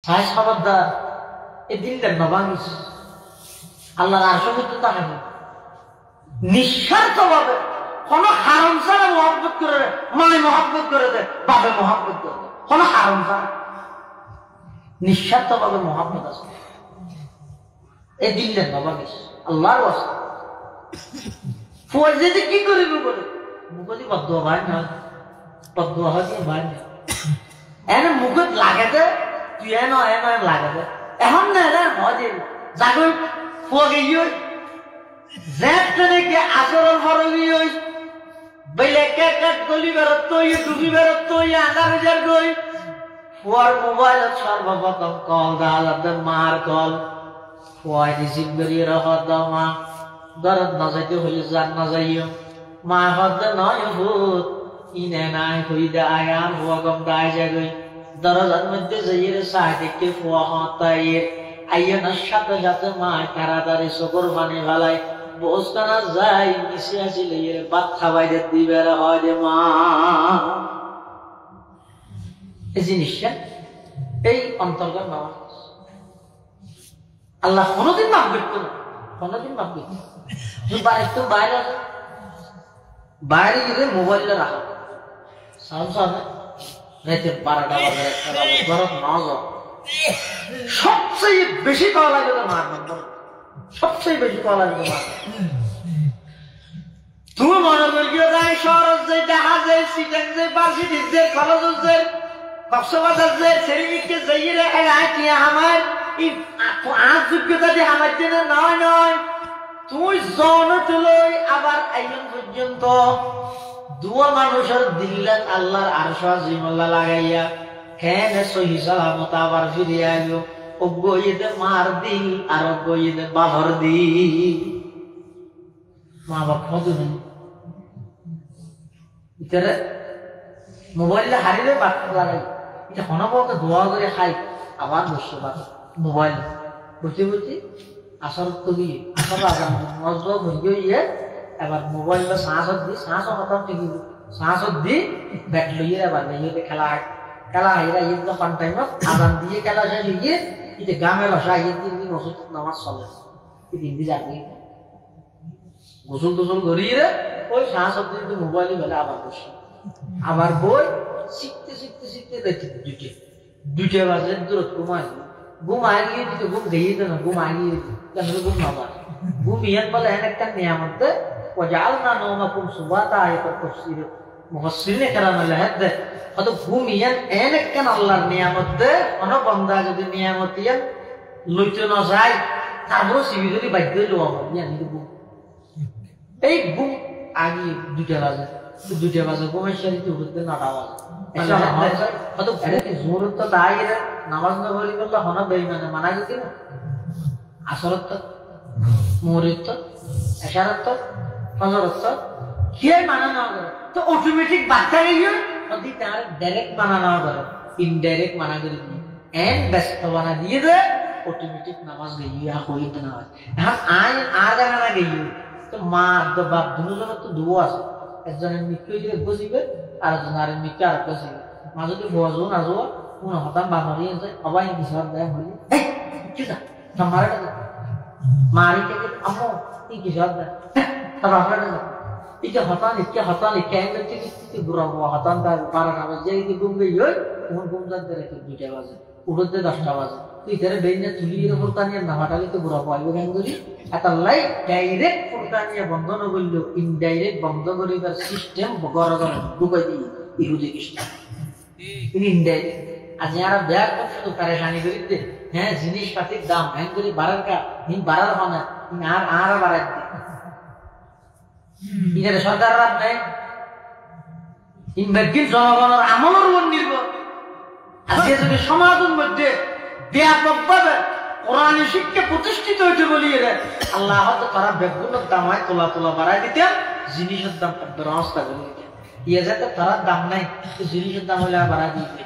সাহেব খবরদার এ দিনটা নবাঙ্গিস আল্লাহর আরশের মধ্যে তাকাবে নিঃস্বার্থ ভাবে কোন হারাম ছাড়া মহব্বত করে দে, মায়ে মহব্বত করে দে, বাপে মহব্বত করে দে, কোন হারাম ছাড়া নিঃস্বার্থ ভাবে মহব্বত আছে। এই দিনটা নবাঙ্গিস আল্লাহর ওয়াস্তে ফৌজেদি কি করিব বলে মুখদি বদুয়া ভাই না বদুয়া হয় ভাই না এনে মুখত লাগে দে তুই এন লাগে দে এখন না মজে যাগো ফুয়াকে ইয়ে জেনে কি আসরের ফরগি হই বলে কেট গলি বেরত তো ডুবি বেরত তো আগার হাজার গই ফুয়ার মোবাইল সর্বপ্রথম কল দালাতে মার কল ফুয়াই রিসিভ করিয়ে রাখা দাও মা দরদ না যাইতে হইলে যান না যাইও মা হদ নয় ভূত ইনে নাই হই দে আয়ার ফুয়া কম দায় যায় গই দরজার মধ্যে যাইয়ে সাহ দেখে ফুয়া হতাইয়ের আইয়নার সাথে সাথে মা তাড়াতাড়ি চকুর পানি ফেলায় বসকানা যাই মিশে আসিলে ভাত খাওয়াই দিবে হয় রে মা। এই জিনিসটা এই অন্তর্গত নামাজ আল্লাহ কোনোদিন মাফ করতো না, কোনোদিন মাফ করতো একটু বাইরে আছে বাইরে গেলে মোবাইলটা রাখা সাউন্ড সামনে রাইতে 12টা বাজে 1টা বাজে গরম না যাও সবচেয়ে বেশি পাওয়া লাগে তো মার নম্বর সবচেয়ে বেশি পাওয়া লাগে মার তুমি মনে করিও যাই শহর যে দেখা যায় সিটেন যে বার্ষিক যে কলেজ যে কক্সবাজার যে সেরিমিককে যাইয়ে রে আইটি আমার এই আজ যোগ্যতা দিয়ে আমার জন্য নয় তুই জন তুলই আবার আইন পর্যন্ত দুয়া মানুষের দিল্লাত আল্লাহর আরশ আজিমুল্লাহ লাগাইয়া কেন সহি সালামত আবার ফিরে আইলো অজ্ঞইতে মার দিল আর অজ্ঞইতে বাহর দিল মা বাপ মধু ইতারে মোবাইল হারিলে বাদ লাগাই এটা হনবকে দোয়া করে খাই আবার বসে বাদ মোবাইল বুঝতে বুঝছি আসর কবি আসর আগাম মজবা বুঝিয়ে ইয়ে এবার মোবাইল শ্বাসত দি শ্বাস খতম ঠিকই শ্বাসত দি ব্যাট লইয়ে এবার লইয়ে খেলা হাইরা ইয়ে যখন টাইমত আজান দিয়ে খেলা শেষ হইয়ে এটা গামে বসা ইয়ে দিন মসজিদ নামাজ চলে দিন দি যাবি গোসল টোসল করিয়ে ওই শ্বাসত দিয়ে মোবাইলে বেলা আবার বসে আবার বই শিখতে দেখছি দুইটা বাজে দূরত ঘুম আগিয়ে দিতে ঘুম গিয়ে না ঘুম আগিয়ে কেন ঘুম না ঘুম ইয়ান বলে এন একটা নিয়ামত وجعلنا نومكم سباتا আয়াত তাফসীর মুফাসসিরিনে কেরাম লাহাদ হয়তো ঘুম ইয়ান এন একটা আল্লাহর নিয়ামত কোন বান্দা যদি নিয়ামত ইয়ান লইতে না যায় তারপর সিবি যদি বাধ্য হইলো আমার ইয়ান ঘুম এই ঘুম আগিয়ে দুইটা বাজে ঘুমের শরীরে উঠতে না আওয়াজ হয়তো জোরত তো দাইরে নামাজ না পড়ি বললে হনা বেঈমানে মানা গেছে না আসরত তো মুরিদ তো এশারত তো ফজরত তো কি মানা না করে তো অটোমেটিক বাচ্চা গিয়ে যদি তার ডাইরেক্ট মানা না করে ইনডাইরেক্ট মানা করে এন্ড ব্যস্ত বানা দিয়ে দে অটোমেটিক নামাজ গইয়া হইতে না হয় এখন আর জানা না গইয়ে তো মা তো বাপ দুজনের তো দুয়া আছে একজনের মৃত্যু হইলে বসিবে আর একজনের মৃত্যু আর বসিবে মা যদি বজো না যাও কোন হতাম বামারি যায় সবাই হিসাব দেয় হইলে এই কি দা তোমার মারি কে আমো কি হিসাব দেয় তবে আমরা এটা হতান কেন করতে বুড়া হতান তার 12টা বাজে এই ঘুম গই কোন ঘুম যাতে রেখে 2টা বাজে উঠতে 10টা বাজে তুই ধরে বেইনে তুলিয়ে ফুরতানিয়া না হাঁটালে তো বুড়া পাইবে কেন করি এটা লাই ডাইরেক্ট ফুরতানিয়া বন্ধ না করলো ইনডাইরেক্ট বন্ধ করিবার সিস্টেম বগরগর ঢুকাই দিই ইহুদি খ্রিস্টান ইনডাইরেক্ট আজ যারা ব্যাগ করতে পারেশানি করিতে হ্যাঁ জিনিসপাতির দাম হ্যাঁ করে বাড়ার কা বাড়ার হয় না আর বাড়াই দিতে সরকার রাত নেই ইনভেস্টিং জনগণের আমলের উপর নির্ভর আজকে যদি সমাজের মধ্যে ব্যাপকভাবে কোরআনী শিক্ষা প্রতিষ্ঠিত হইতে বলিয়ে দেয় আল্লাহ হয়তো তারা ব্যাগগুলোর দাম হয় তোলা বাড়াই দিতে জিনিসের দাম ব্যবস্থা করে দিতে ইয়ে যাতে তারা দাম নাই জিনিসের দাম হলে বাড়াই দিতে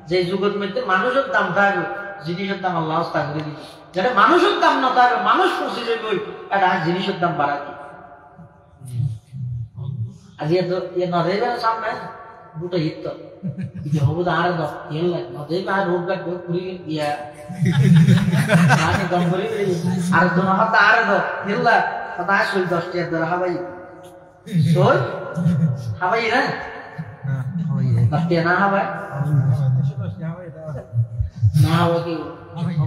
যে যুগের মধ্যে মানুষের দাম থাকবে জিনিসের দাম আল্লাহ হস্তা করে দিতে যাতে মানুষের দাম না থাকবে মানুষ খুশি যাবে একটা জিনিসের দাম বাড়াই দিতে আজ ये नरेगा सामने बूटा हित যে হবু আরে দাও তেল লাগে নদে বা রোড গাট পুরি দিয়া আগে গম করি আর দোনো হাত আরে দাও তেল লাগে কথা আসল 10 টাকা ধরে হাবাই সই হাবাই না হাবাই 10 টাকা না হাবাই না হাবাই কি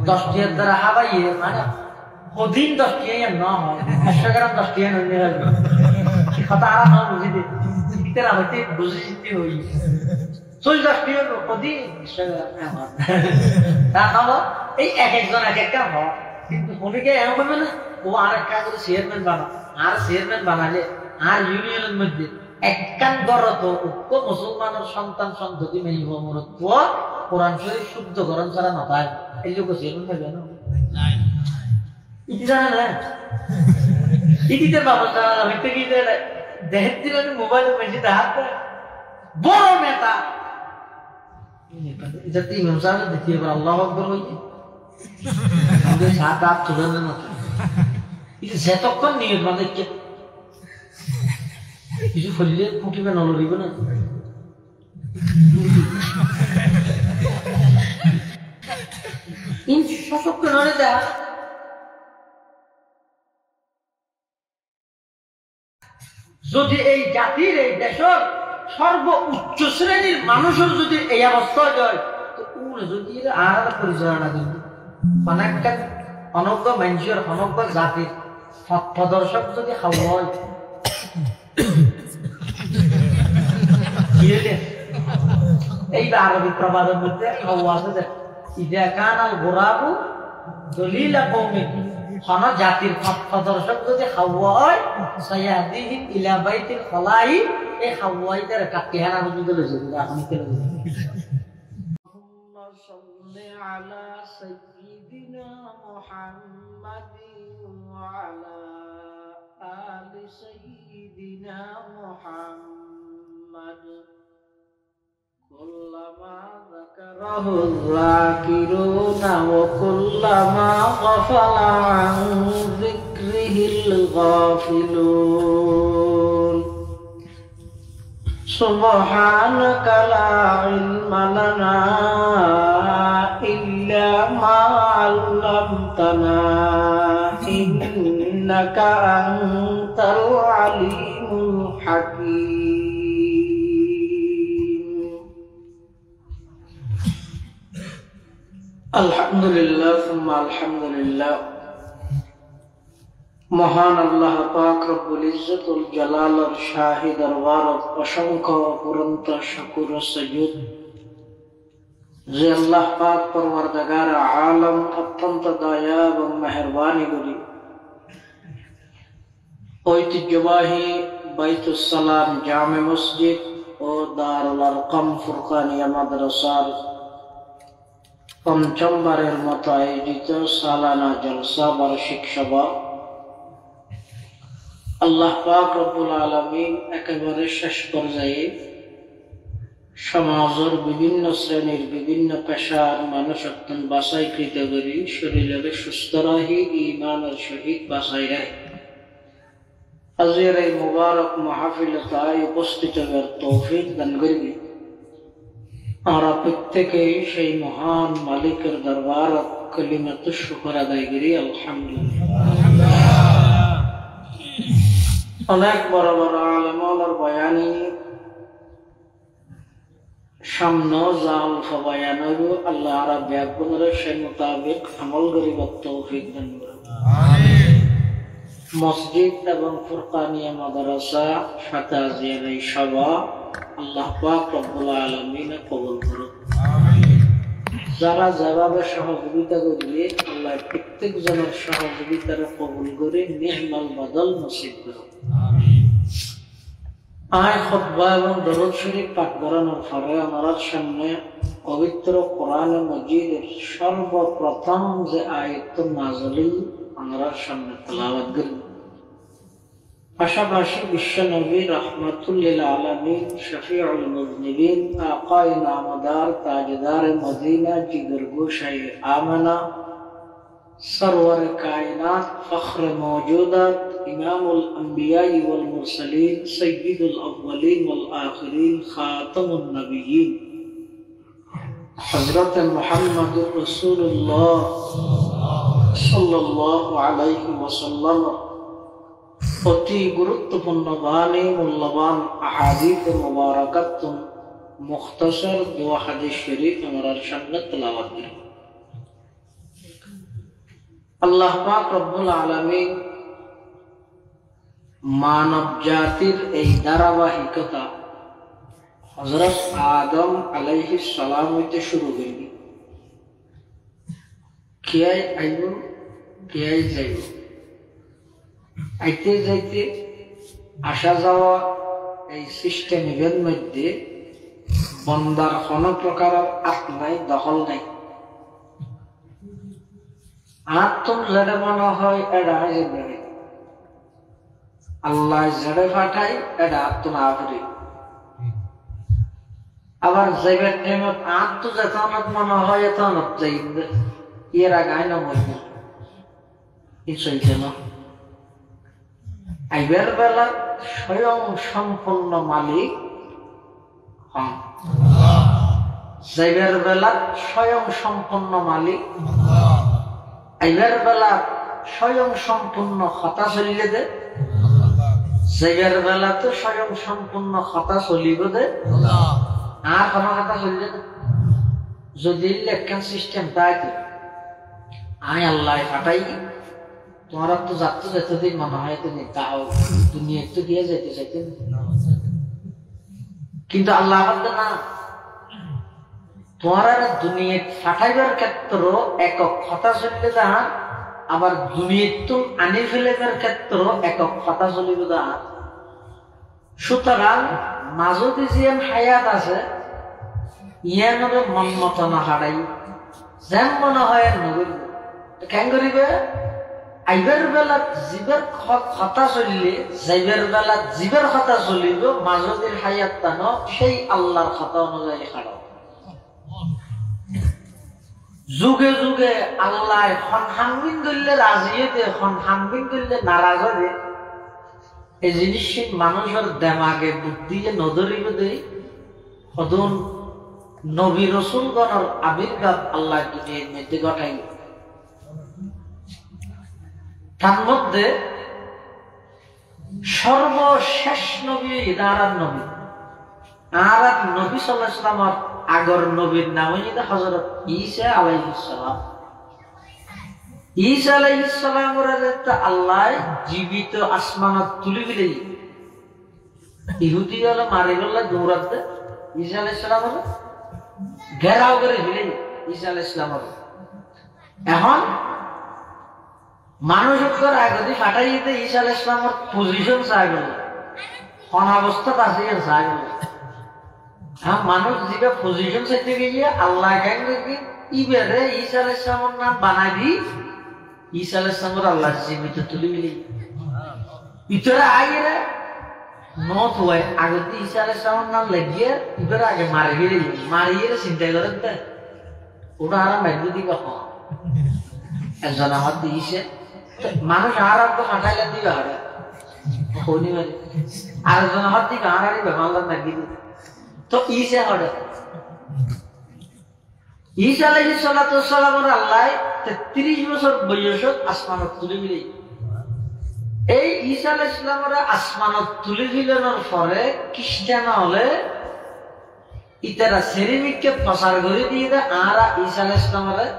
10 টাকা ধরে হাবাই মানে কদিন 10 টাকা না হয় 100 গ্রাম 10 টাকা নই না কথা আর না বুঝি দে ইতরা হইতে বুঝিতে হই সই 10 টাকা কদিন 100 গ্রাম তা খাবো এই এক একজন এক একটা হয় কিন্তু অনেকে এমন হবে না ও আরেক কাজ করে চেয়ারম্যান বানা আর চেয়ারম্যান বানালে আর ইউনিয়নের মধ্যে একখান গরত উক্ত মুসলমানের সন্তান সন্ততি মেনিব মরত্ব কোরআন শরীফ শুদ্ধ করণ ছাড়া না পায় এই লোক চেয়ারম্যান থাকবে না ইতি জানা না ইতিতে বাবা জানা হইতে কি দেহের দিলে মোবাইল মেশি হাত বড় নেতা এটা তো ইমাম সাহেব দেখিয়ে আল্লাহু আকবার হইছে আমাদের সাত আট চলেন না এটা যতক্ষণ নিয়ত মানে কিছু ফলিলে ফুটিবে নলরিব না ইন সশক্ত নড়ে দেয়া যদি এই জাতির এই দেশের সর্ব উচ্চ শ্রেণীর মানুষের যদি এই অবস্থা হয় তো যদি আর পরিচালনা কিন্তু অনেকটা অনজ্ঞ মানুষের অনজ্ঞ জাতির প্রদর্শক যদি খাওয়া হয় এই আরবি প্রবাদের মধ্যে খাওয়া আছে ইদা কানাল গোরাবু দলিলা কওমিন কোন জাতির প্রদর্শক যদি খাওয়া হয় সায়াদিহিম ইলা বাইতিল খলাই এই খাওয়াইদের কাটকে হানা বুঝতে লইছে আপনি কেন আল্লাহুম্মা সাল্লি আলা সাইয়্যিদিনা মুহাম্মাদিন ওয়া আলা আলি সাইয়্যিদিনা মুহাম্মাদ কুল্লামা যাকারাহু যাকিরুনা ওয়া কুল্লামা গাফালা আন যিকরিহিল গাফিলুন সুবহানাকা লা ইলমা লানা ইল্লা মা 'আল্লামতানা ইন্নাকা আনতাল আলিমুল হাকীম আলহামদুলিল্লাহ সুম্মা আলহামদুলিল্লাহ মহান আল্লাহ পাক রব্বুল ইজ্জতুল জালালের শাহী দরবারত অসংখ্য অপুরন্ত শুকর ও সুজুদ যে আল্লাহ পাক পরওয়ারদিগার আলম অত্যন্ত দয়া এবং মেহেরবানি করি ঐতিহ্যবাহী বাইতুস সালাম জামে মসজিদ ও দারুল আরকাম ফুরকানিয়া মাদ্রাসার পঞ্চমবারের মতো আয়োজিত সালানা জলসা বার্ষিক সভা আল্লাহ পাক রব্বুল আলামিন একেবারে শেষ পর্যায়ে সমাজের বিভিন্ন শ্রেণীর বিভিন্ন পেশার মানুষ অত্যন্ত বাছাইকৃত করি শরীরে সুস্থ রাহি ঈমানের সহিত বাছাই রাখে আজকের এই মুবারক মাহফিলে তাই উপস্থিত হওয়ার তৌফিক দান করবি আমরা প্রত্যেকেই সেই মহান মালিকের দরবার কালিমাতু শুকর আদায় করি আলহামদুলিল্লাহ অনেক বড় বড় আলেমার বয়ানি সামনে জাল ফবায়ান আল্লাহ আরা ব্যাগুনের সেই মোতাবেক আমল করিবার তৌফিক দান করুন আমিন মসজিদ এবং ফুরকানিয়া মাদ্রাসা সাথে আজিয়ার এই সভা আল্লাহ পাক রব্বুল আলামিন কবুল করুন আমিন যারা যেভাবে সহযোগিতা করবে আল্লাহ প্রত্যেক জনের সহযোগিতার কবুল করে নিহমাল বদল নসিব করুন আমিন আয় খুতবা এবং দরুদ শরীফ পাঠ করানোর পরে আমার সামনে পবিত্র কোরআন মাজিদের সর্বপ্রথম যে আয়াত নাযিল আমার সামনে তেলাওয়াত করব পাশাপাশি বিশ্ব নবী রাহমাতুল লিল আলামিন শফিউল মুযনিবিন আকায়ে নামদার তাজদার মদিনা জিগরগোশায়ে আমানা सरवर कायनात फख्र मौजूदात इमामुल अंबिया वल मुरसलीन सय्यिदुल अव्वलीन वल आखिरीन खातमुन नबिय्यीन हज़रत मुहम्मदुर रसूलुल्लाह सल्लल्लाहु अलैहि वसल्लम অতি গুরুত্বপূর্ণ বাণী মূল্যবান আহাদিস মুবারাকাতুন মুখতাসার দোয়া হাদিস শরীফ আমার সামনে তেলাওয়াত করি। আল্লাহ পাক রব্বুল আলামিন মানব জাতির এই ধারাবাহিকতা হযরত আদম আলাইহিস সালাম হইতে শুরু হইল। কে আইব কে যাইব, আইতে যাইতে আসা যাওয়া এই সিস্টেমের মধ্যে বন্দার কোনো প্রকার আত নাই, দখল নাই। আত্ম যেটা মনে হয় এটা যেতে আল্লাহ যেটা পাঠাই এটা আত্ম না করি। আবার যাইবার টাইমত আত্ম যেতনত মনে হয় এতনত যাই এর আগায় না মনে এই চলছে না। আইবার বেলা স্বয়ং সম্পূর্ণ মালিক হন, যাইবার বেলা স্বয়ং সম্পূর্ণ মালিক। আইবার বেলা স্বয়ং সম্পূর্ণ কথা চলিলে দে, যাইবার বেলা তো স্বয়ং সম্পূর্ণ কথা চলিব দে, আর কোনো কথা চলিলে দে। যদি লেখান সিস্টেম তাই আমি আল্লাহ পাঠাই তোমার তো যাত্রা যতদিন মনে হয় তুমি তাও দুনিয়া একটু দিয়ে যেতে চাইতেন, কিন্তু আল্লাহ না, তোমার দুনিয়া পাঠাইবার ক্ষেত্র একক কথা চলিলে যান, আবার দুনিয়া তো আনি ফেলাইবার ক্ষেত্র একক কথা চলিব যান। সুতরাং মাজতে যেন হায়াত আছে ইয়ানরে মন মত না হারাই যেন মনে হয় নগর কেন করিবে। আইবার বেলা জীবের কথা চলিলে যাইবার বেলা জীবের কথা চলিব, মাজতের হায়াত টানো সেই আল্লাহর কথা অনুযায়ী খারাপ। যুগে যুগে আল্লাহ হামবিন করলে রাজিয়ে দে, হামবিন করলে নারাজ হবে। এই জিনিস মানুষের দেমাগে বুদ্ধিয়ে নদরিব দে। সদন নবী রসুলগণের আবির্ভাব আল্লাহ দুনিয়ার মধ্যে ঘটাইল। তার মধ্যে সর্বশেষ নবী আর নবী সাল্লাল্লাহু আলাইহি ওয়াসাল্লামের আগর নবীর নাম হইছে হযরত ঈসা আলাইহিস সালাম। ঈসা আলাইহিস সালামের আল্লাহ জীবিত আসমানত তুলি দিলে ইহুদি হলো মারি গেল দৌড়াতে ঈসা আলাইহিস সালামের ঘেরাও করে দিলে ঈসা আলাইহিস সালামের। এখন মানুষের আগে ফাটাই দিতে ঈসা আলাইহিস সালামের পজিশন চাই গেল, অনাবস্থা আছে চাই গেল। হ্যাঁ, মানুষ যেটা পজিশন চাইতে গিয়ে আল্লাহ ইবারে ঈসা আলাইহিস সালামের নাম বানাই দি ঈসা আলাইহিস সালামের আল্লাহ জীবিত তুলি মিলি ইতরা আগে নত হয় আগে ঈসা আলাইহিস সালামের নাম লাগিয়ে ইবারে আগে মারিয়ে চিন্তা করেন তা ওটা আর মাইন্ড দিবা একজন আমার দিয়েছে মানুষ আর তো ফাটাইলে দিবে হারে হনি মারি আরেকজন আমার দিকে হারারি বেমাল্লা নাকি তো ঈসা হরে ঈসা আলাইহিস সালাতু ওয়াস সালামের আল্লাহ 33 বছর বয়সত আসমানত তুলে দিলে। এই ঈসা আলাইহিস সালামের আসমানত তুলে দিলের পরে খ্রিস্টান হলে ইতারা সেরিমিককে প্রচার করে দিয়ে দেয় আর ঈসা আলাইহিস সালামের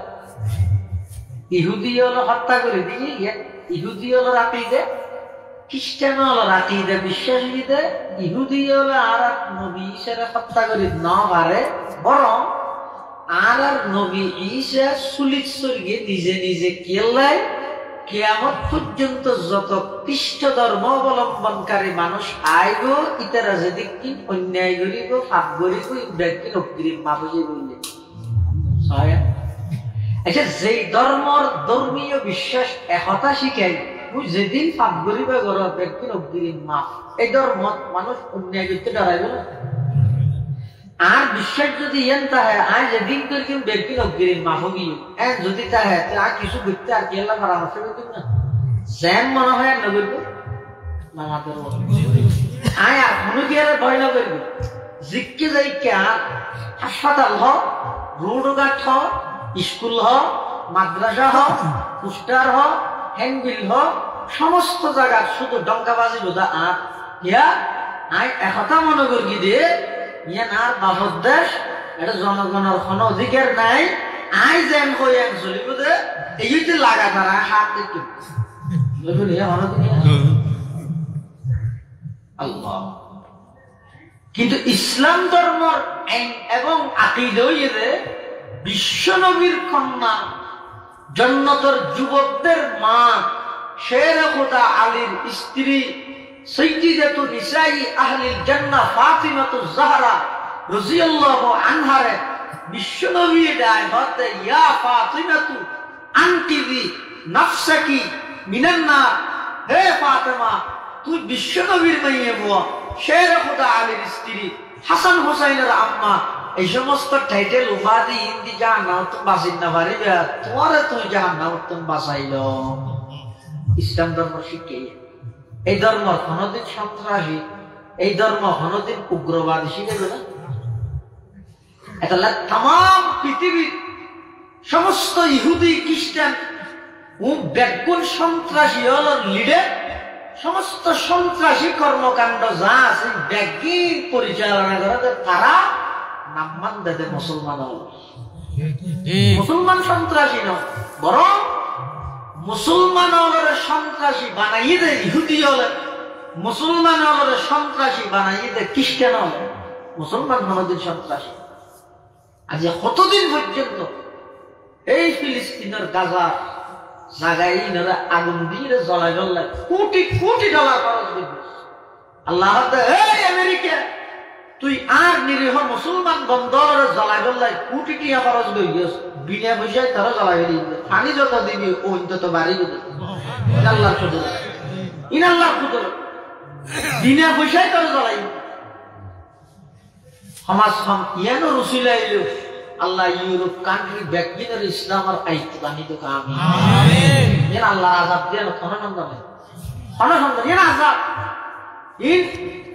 ইহুদি হলো হত্যা করে দিয়ে ইহুদি হলো রাখি দে, খ্রিস্টান হলো রাখি দে, বিশ্বাস দিতে ইহুদি হলো আর নবী ঈসারে হত্যা করে না পারে, বরং আর নবী ঈসা সুলিক স্বর্গে নিজে নিজে কেল্লায় কিয়ামত পর্যন্ত যত খ্রিস্ট ধর্ম অবলম্বনকারী মানুষ আইব ইতারা যেদিন অন্যায় করিব পাপ করিব ইব্রাহিম অগ্রিম মাফুজি বললে আচ্ছা যেই ধর্মর ধর্মীয় বিশ্বাস একতা শিখাই যেদিন পাপ করিব গর ব্যক্তির অগ্রিম মাফ, এই ধর্ম মানুষ অন্যায় করতে ডরাইব না। আর বিশ্বাস যদি এন তাহে আজ যেদিন তোর কেউ ব্যক্তি অগ্রিম মাফগি এন যদি তাহে আর কিছু করতে আর কেলা পরামর্শ করতে না যেন মনে হয় আর নগর নামাজের আয় আর কোনো কি আর ভয় না করবি জিজ্ঞে যাই কে হাসপাতাল হ রোড ঘাট হ স্কুল হ মাদ্রাসা হ পোস্টার হ হ্যান্ডবিল হ সমস্ত জায়গা শুধু ডঙ্কাবাজি বোঝা আর ইয়া আয় একথা মনে করি দিয়ে ইয়ান আর বাবদ দেশ এটা জনগণের কোনো অধিকার নাই আই যেন কই এক চলিব দে এইতে লাগা তারা হাত একটু আল্লাহ কিন্তু ইসলাম ধর্মর এবং আকীদা বিশ্ব নবীর কন্যা জান্নাতের যুবকদের মা শের খোদা আলীর স্ত্রী সাইয়্যিদাতু নিসাই আহলিল জান্নাহ ফাতিমাতুজ জাহরা রাদিয়াল্লাহু আনহারে বিশ্ব নবী দায় হতে ইয়া ফাতিমাতু আনকিযি নাফসাকি মিনান নার হে ফাতেমা তুই বিশ্ব নবীর মাইয়ে বুয়া শের খোদা আলীর স্ত্রী হাসান হোসেনের আম্মা এই সমস্ত টাইটেল উপাধি হিন্দি জাহান্নাম তো বাঁচিন না পারিবে তোমারে তুই জাহান্নাম তুমি বাঁচাইল ইসলাম ধর্ম শিখে এই ধর্ম কোনদিন সন্ত্রাসী এই ধর্ম কোনদিন উগ্রবাদী শিখেছে না এটা তাম পৃথিবীর সমস্ত ইহুদি খ্রিস্টান ও ব্যাকুল সন্ত্রাসী হল লিডার সমস্ত সন্ত্রাসী কর্মকাণ্ড যা আছে ব্যাগিন পরিচালনা করে তারা নাম্মান দেবে মুসলমান হল মুসলমান সন্ত্রাসী নয় বরং মুসলমান হলের সন্ত্রাসী বানাইয়ে দেয় ইহুদি হলে মুসলমান হলের সন্ত্রাসী বানাইয়ে দেয় খ্রিস্টান হলে মুসলমান কোনদিন সন্ত্রাসী আজ কতদিন পর্যন্ত এই ফিলিস্তিনের গাজা জায়গায় আগুন দিয়ে জ্বলাই জ্বলাই কোটি কোটি ডলার খরচ করবে আল্লাহ এই আমেরিকা তুই আর নিরীহ মুসলমান বন্দর জ্বলাই জ্বলাই কোটি টিয়া খরচ করে গিয়েছ বিনা পয়সায় তারা জ্বলাই দিবে পানি যত দিবি ওই তত বাড়ি দেবে আল্লাহ খুদর ইন আল্লাহ খুদর বিনা পয়সায় তারা জ্বলাই সমাজ ইয়ানো রসুল আইলো আল্লাহ ইউরোপ কান্ট্রি ব্যাকিনের ইসলামের আইত বানিত কামি আমিন আল্লাহ আযাব দেন খননন্দ নাই খননন্দ এর আযাব ইন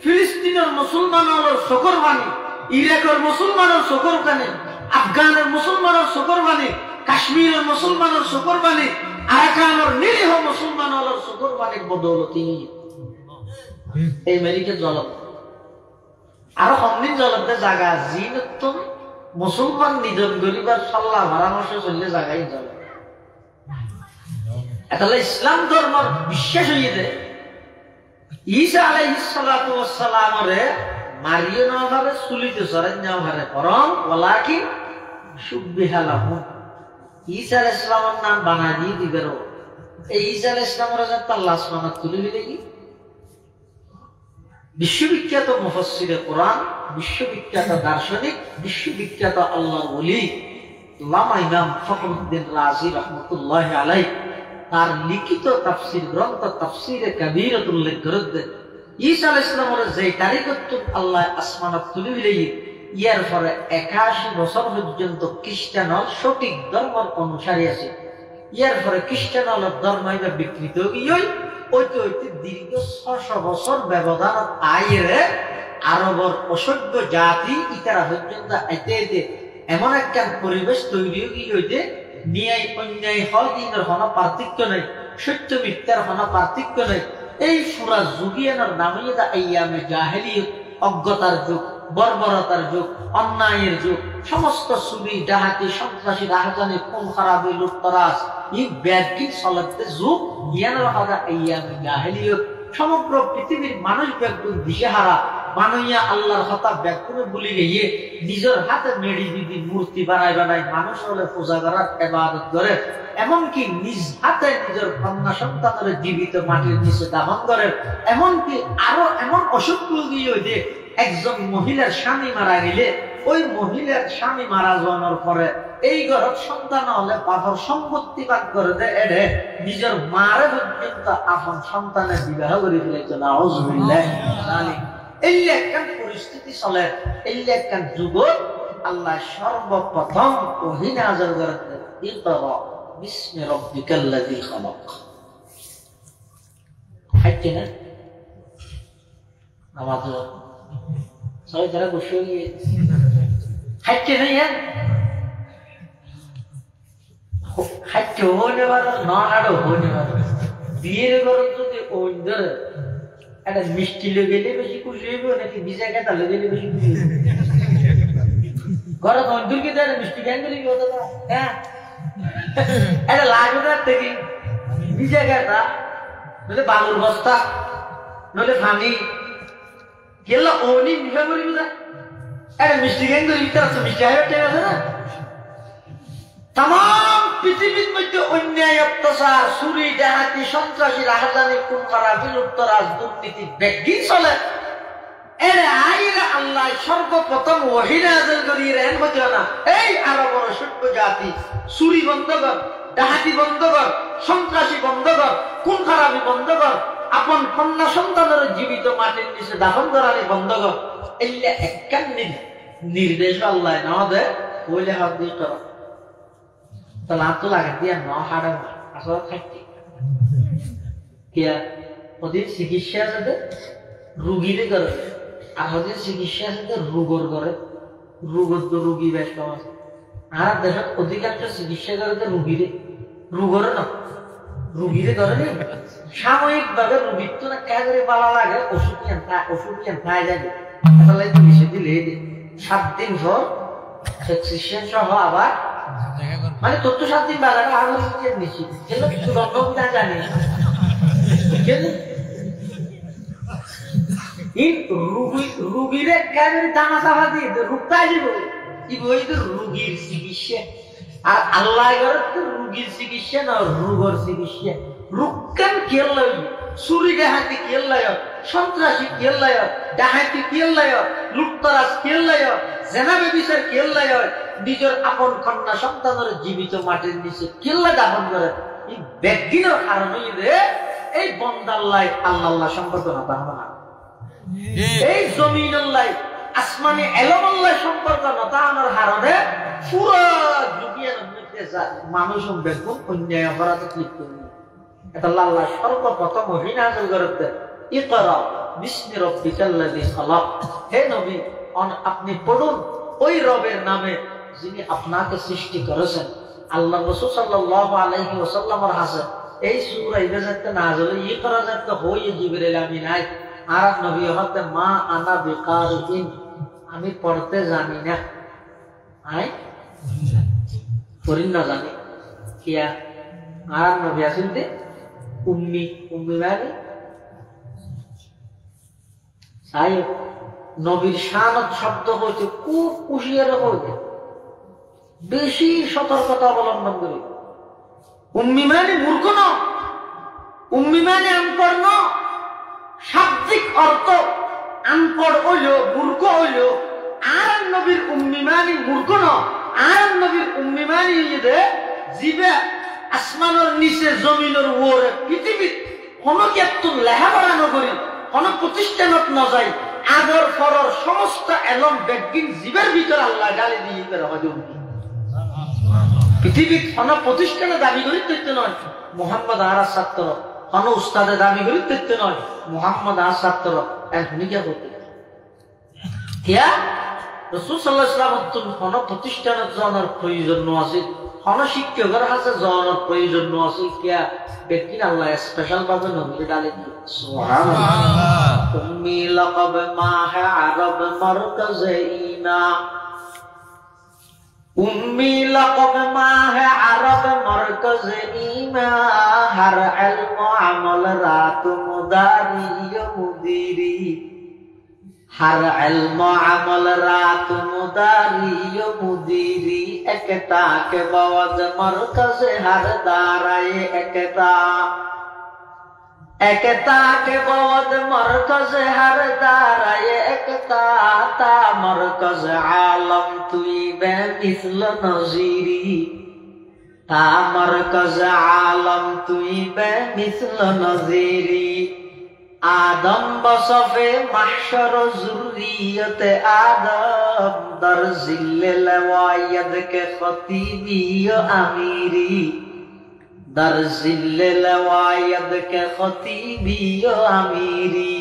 ফিলিস্তিনের মুসলমানের শুকর বাণী ইরাকের মুসলমানের শুকর বাণী আফগানের মুসলমানের শুকর বাণী কাশ্মীরের মুসলমানের শুকর বাণী আরাকানের নিরীহ মুসলমানের শুকর বাণীর বদৌলতি এই আমেরিকা জলত আরো কমদিন জলতে জায়গা জিনত মুসলমান নিধন গরিবার সাল্লাহ পরামর্শ চললে জায়গায় জল এটা ইসলাম ধর্মের বিশ্বাস হয়ে যায় ঈসা আলাইহিস সালাতু ওয়াস সালামরে মারিয়ে নেওয়া ভাবে চুলিতে চড়াই নেওয়া ভাবে বরং ওয়ালাকি সুববিহা লাহু ঈসা আলাইহিস সালামের নাম বানাই দিয়ে দিবের এই ঈসা আলাইহিস সালামের যত আল্লাহ সুবহানাহু তুলে দিলে কি বিশ্ববিখ্যাত মুফাসসিরে কোরআন বিশ্ববিখ্যাত দার্শনিক বিশ্ববিখ্যাত আল্লাহর ওলি আল্লামা ইমাম ফখরুদ্দিন রাজি রাহমাতুল্লাহি আলাইহি তার লিখিত তাফসীর গ্রন্থ তাফসীরে কবীরত উল্লেখ করেছেন ঈসা আলাইহিস সালামের যে তারিখত আল্লাহ আসমানত তুলে দিলে ইয়ার পরে 81 বছর পর্যন্ত খ্রিস্টানর সঠিক ধর্মের অনুসারী আছে ইয়ার পরে খ্রিস্টানর ধর্ম এটা বিকৃত হই ওইতে ওইতে দীর্ঘ 600 বছর ব্যবধান আইরে আরবর অসভ্য জাতি ইতারা পর্যন্ত আইতে আইতে এমন একটা পরিবেশ তৈরি হইতে ন্যায় অন্যায় হদিনের কোনো পার্থক্য নেই সত্য মিথ্যার কোনো পার্থক্য নেই এই পুরা যুগিয়ানোর নামই আইয়ামে জাহেলিয়ত অজ্ঞতার যুগ বর্বরতার যুগ অন্যায়ের যুগ সমস্ত চুরি ডাহাতি সন্ত্রাসী রাহাজানি খুন খারাপি লুটতরাজ এই ব্যাধি চলতে যুগ ইয়ানোর কথা আইয়ামে জাহেলিয়ত সমগ্র পৃথিবীর মানুষ ব্যাকুল দিশেহারা বানাইয়া আল্লাহর কথা ব্যাকুলে বলি গিয়ে নিজের হাতে মেডি দিদি মূর্তি বানাই মানুষ হলে পূজা করার ইবাদত করে এমনকি নিজ হাতে নিজের কন্যা সন্তানের জীবিত মাটির নিচে দাফন করে এমনকি আরো এমন অসুখ গিয়ে যে একজন মহিলার স্বামী মারা গেলে ওই মহিলার স্বামী মারা যাওয়ার পরে এই ঘরের সন্তান হলে বাবার সম্পত্তি ভাগ করে দেয় এড়ে নিজের মারে পর্যন্ত আপন সন্তানের বিবাহ করে ফেলেছে নাউজুবিল্লাহ এই একটা পরিস্থিতি চলে এই একখান যুগ আল্লাহ সর্বপ্রথম ওহী নাযিল করেন ইকরা বিসমি রাব্বিকাল্লাযী খালাক হাইতে না নামাজ সবাই যারা বসে হাইতে না ইয়ার হাইতে হইলে পারো না হাড়ো হইলে পারো বিয়ের ঘরে যদি ওই ধরে একটা মিষ্টি লেগেলে বেশি খুশি হইব নাকি ভিজা খেতা লেগেলে বেশি খুশি হইব ঘরে বন্ধুকে দেয় মিষ্টি কেন দিলি হতো না হ্যাঁ একটা লাগবে থেকে ভিজা খেতা নইলে বালুর বস্তা নইলে পানি গেল ওনি মিশা করিব না একটা মিষ্টি কেন দিলি তার মিষ্টি আয় ঠিক আছে না তাম পৃথিবীর মধ্যে অন্যায় অত্যাচার চুরি ডাকাতি সন্ত্রাসী রাজধানী খুন করা বিলুপ্তরাজ দুর্নীতি ব্যাগিন চলে এরে আইরে আল্লাহ সর্বপ্রথম ওহী নাযিল করিয়ে রেন হতো না এই আরবের সভ্য জাতি চুরি বন্ধ কর ডাকাতি বন্ধ কর সন্ত্রাসী বন্ধ কর খুন খারাপি বন্ধ কর আপন কন্যা সন্তানের জীবিত মাটির নিচে দাফন করানি বন্ধ কর এইটা একখান নির্দেশ আল্লাহ না দে বলে হাত দিয়ে কর তাহলে তো লাগে দিয়া ন হাড়ে আসলে থাকতে কিয়া ওদের চিকিৎসা আছে রুগীরে করে আর ওদের চিকিৎসা আছে রোগর করে রোগর তো রুগী বেশ কম আছে আর দেশত অধিকাংশ চিকিৎসা করে রুগীরে রোগরে না রুগীরে করে নি সাময়িক ভাবে রুগীর তো না কাজে পালা লাগে ওষুধ খায় যাবে তাহলে চিকিৎসা দিলে 7 দিন পর প্রেসক্রিপশন সহ আবার মানে তোর তো 7 দিন বাজারে আগে নিচ্ছি কেন কিছু রকম না জানি কেন রুগীরে কাজের দামা চাপা দিয়ে রুগটা দিব কি বই তো রুগীর চিকিৎসা আর আল্লাহ করে তো রুগীর চিকিৎসা না রোগের চিকিৎসা রুগকান কেল লয় চুরি ডাহাতি কেল লয় সন্ত্রাসী কেল লয় ডাহাতি কেল লয় লুটতরাজ কেল লয় জেনাবে বিচার কেল লয় নিজের আপন কন্যা সন্তানের জীবিত মাটির নিচে কেল্লা দাফন করে এই ব্যক্তির কারণে এই বন্দাল্লাহ আল্লাহ সম্পর্ক না তাহলে এই জমিন আল্লাহ আসমানে এলমাল্লাহ সম্পর্ক নতা আনার হারণে পুরো দুনিয়ার মধ্যে মানুষ বেগুন অন্যায় অপরাধে লিপ্ত এটা আল্লাহ সর্বপ্রথম ওহী নাযিল করেন ইকরা বিসমি রাব্বিকাল্লাযী খালাক হে নবী আপনি পড়ুন ওই রবের নামে যিনি আপনাকে সৃষ্টি করেছেন আল্লাহ রাসূল সাল্লাল্লাহু আলাইহি ওয়াসাল্লামের হাসান এই সূরা ইবাদত নাযিল ইকরা যাত হই জিবরিল আমিন আয় আর নবী হতে মা আনা বিকারিন আমি পড়তে জানি না আয় পড়ি না জানি কিয়া আর নবী আসিনতে উম্মি মানে সাই নবীর শানত শব্দ হইতে খুব হুঁশিয়ার হইতে বেশি সতর্কতা অবলম্বন করি উম্মি মানে মূর্খ ন উম্মি মানে আনপড় ন শাব্দিক অর্থ আনপড় হইল মূর্খ হইল আর নবীর উম্মি মানে মূর্খ ন আর নবীর উম্মি মানে জিবে আসমানের নিচে জমিনের ওরে পৃথিবীর কোনো ক্ষেত্র লেখাপড়া নকরি কোনো প্রতিষ্ঠানত নযায় আগর পরর সমস্ত এলম বেগিন জীবের ভিতর আল্লাহ গালি দিয়ে করে হয় পৃথিবীর কোনো প্রতিষ্ঠানে দাবি করি তৈরি নয় মোহাম্মদ আরা ছাত্র কোনো উস্তাদে দাবি করি তৈরি নয় মোহাম্মদ আর ছাত্র ভূমিকা করতে কিয়া রাসূল সাল্লাল্লাহু আলাইহি ওয়াসাল্লাম কোনো প্রতিষ্ঠানের জনের প্রয়োজন আছে কোনো শিক্ষকের কাছে জনের প্রয়োজন আছে কিয়া ব্যক্তি আল্লাহ স্পেশাল ভাবে নবীর ডালে দিয়ে সুবহানাল্লাহ উম্মি লাকাব মাহে আরব মারকাজে ইনা উম্মি লাকাব মাহে আরব মারকাজে ইনা হর ইলম আমল রাত মুদারি মুদিরি हर इल्म अमल रात मुदारी मुदीरी एकता के बवज मरकज हर दाराए एकता के बवज मरकज हर दाराए एकता ता मरकज आलम तुई बे मिसल नजीरी ता मरकज आलम तुई बे मिसल नजीरी আদম বসফে মাহশর যুররিয়তে আদম দর জিল্লে লওয়ায়াদ কে খতিবি ও আমিরি দর জিল্লে লওয়ায়াদ কে খতিবি ও আমিরি।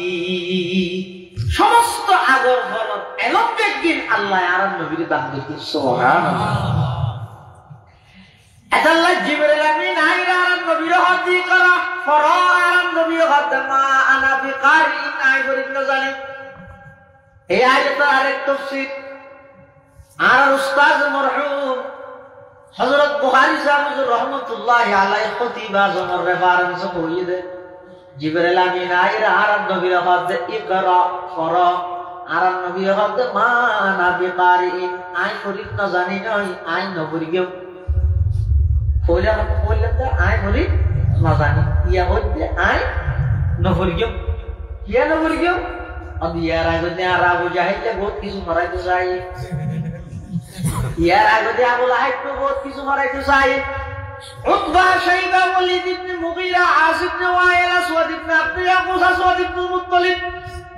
সমস্ত আগর ফরত এলম একদিন আল্লাহ আর নবীর দান দিতে সুবহানাল্লাহ। আল্লাহ জিবরিল আমিন আইরা আর নবীর হাদি করা ফরার নবীর হাতে মা আনা বিকারি নাই করি না জানে। এই আয়াতের আরেক তাফসীর আর উস্তাদ মরহুম হযরত বুখারী সাহেব রাহমাতুল্লাহি আলাইহি খতিব আজম রেফারেন্স কইয়ে দে জিবরিল আমিন আইরা আর নবীর হাতে ইকরা ফরা আর নবীর হাতে মা আনা বিকারি আই করি না জানি নয় আই নবীর গেও কইলা কইলা আই বলি না জানি ইয়া হচ্ছে আই নফরগিও ইয়া নফরগিও अब यार आगो दे आराबो जाहिल बहुत কিছু মারাইতে চাই ইয়ার আগে দে আবুল হাইব তো বহুত কিছু মারাইতে চাই উতবা শাইবা ওয়ালিদ ইবনে মুগীরা আসিব ইবনে ওয়াইল আসওয়াদ ইবনে আব্দুল ইয়াকুস আসওয়াদ ইবনে মুত্তালিব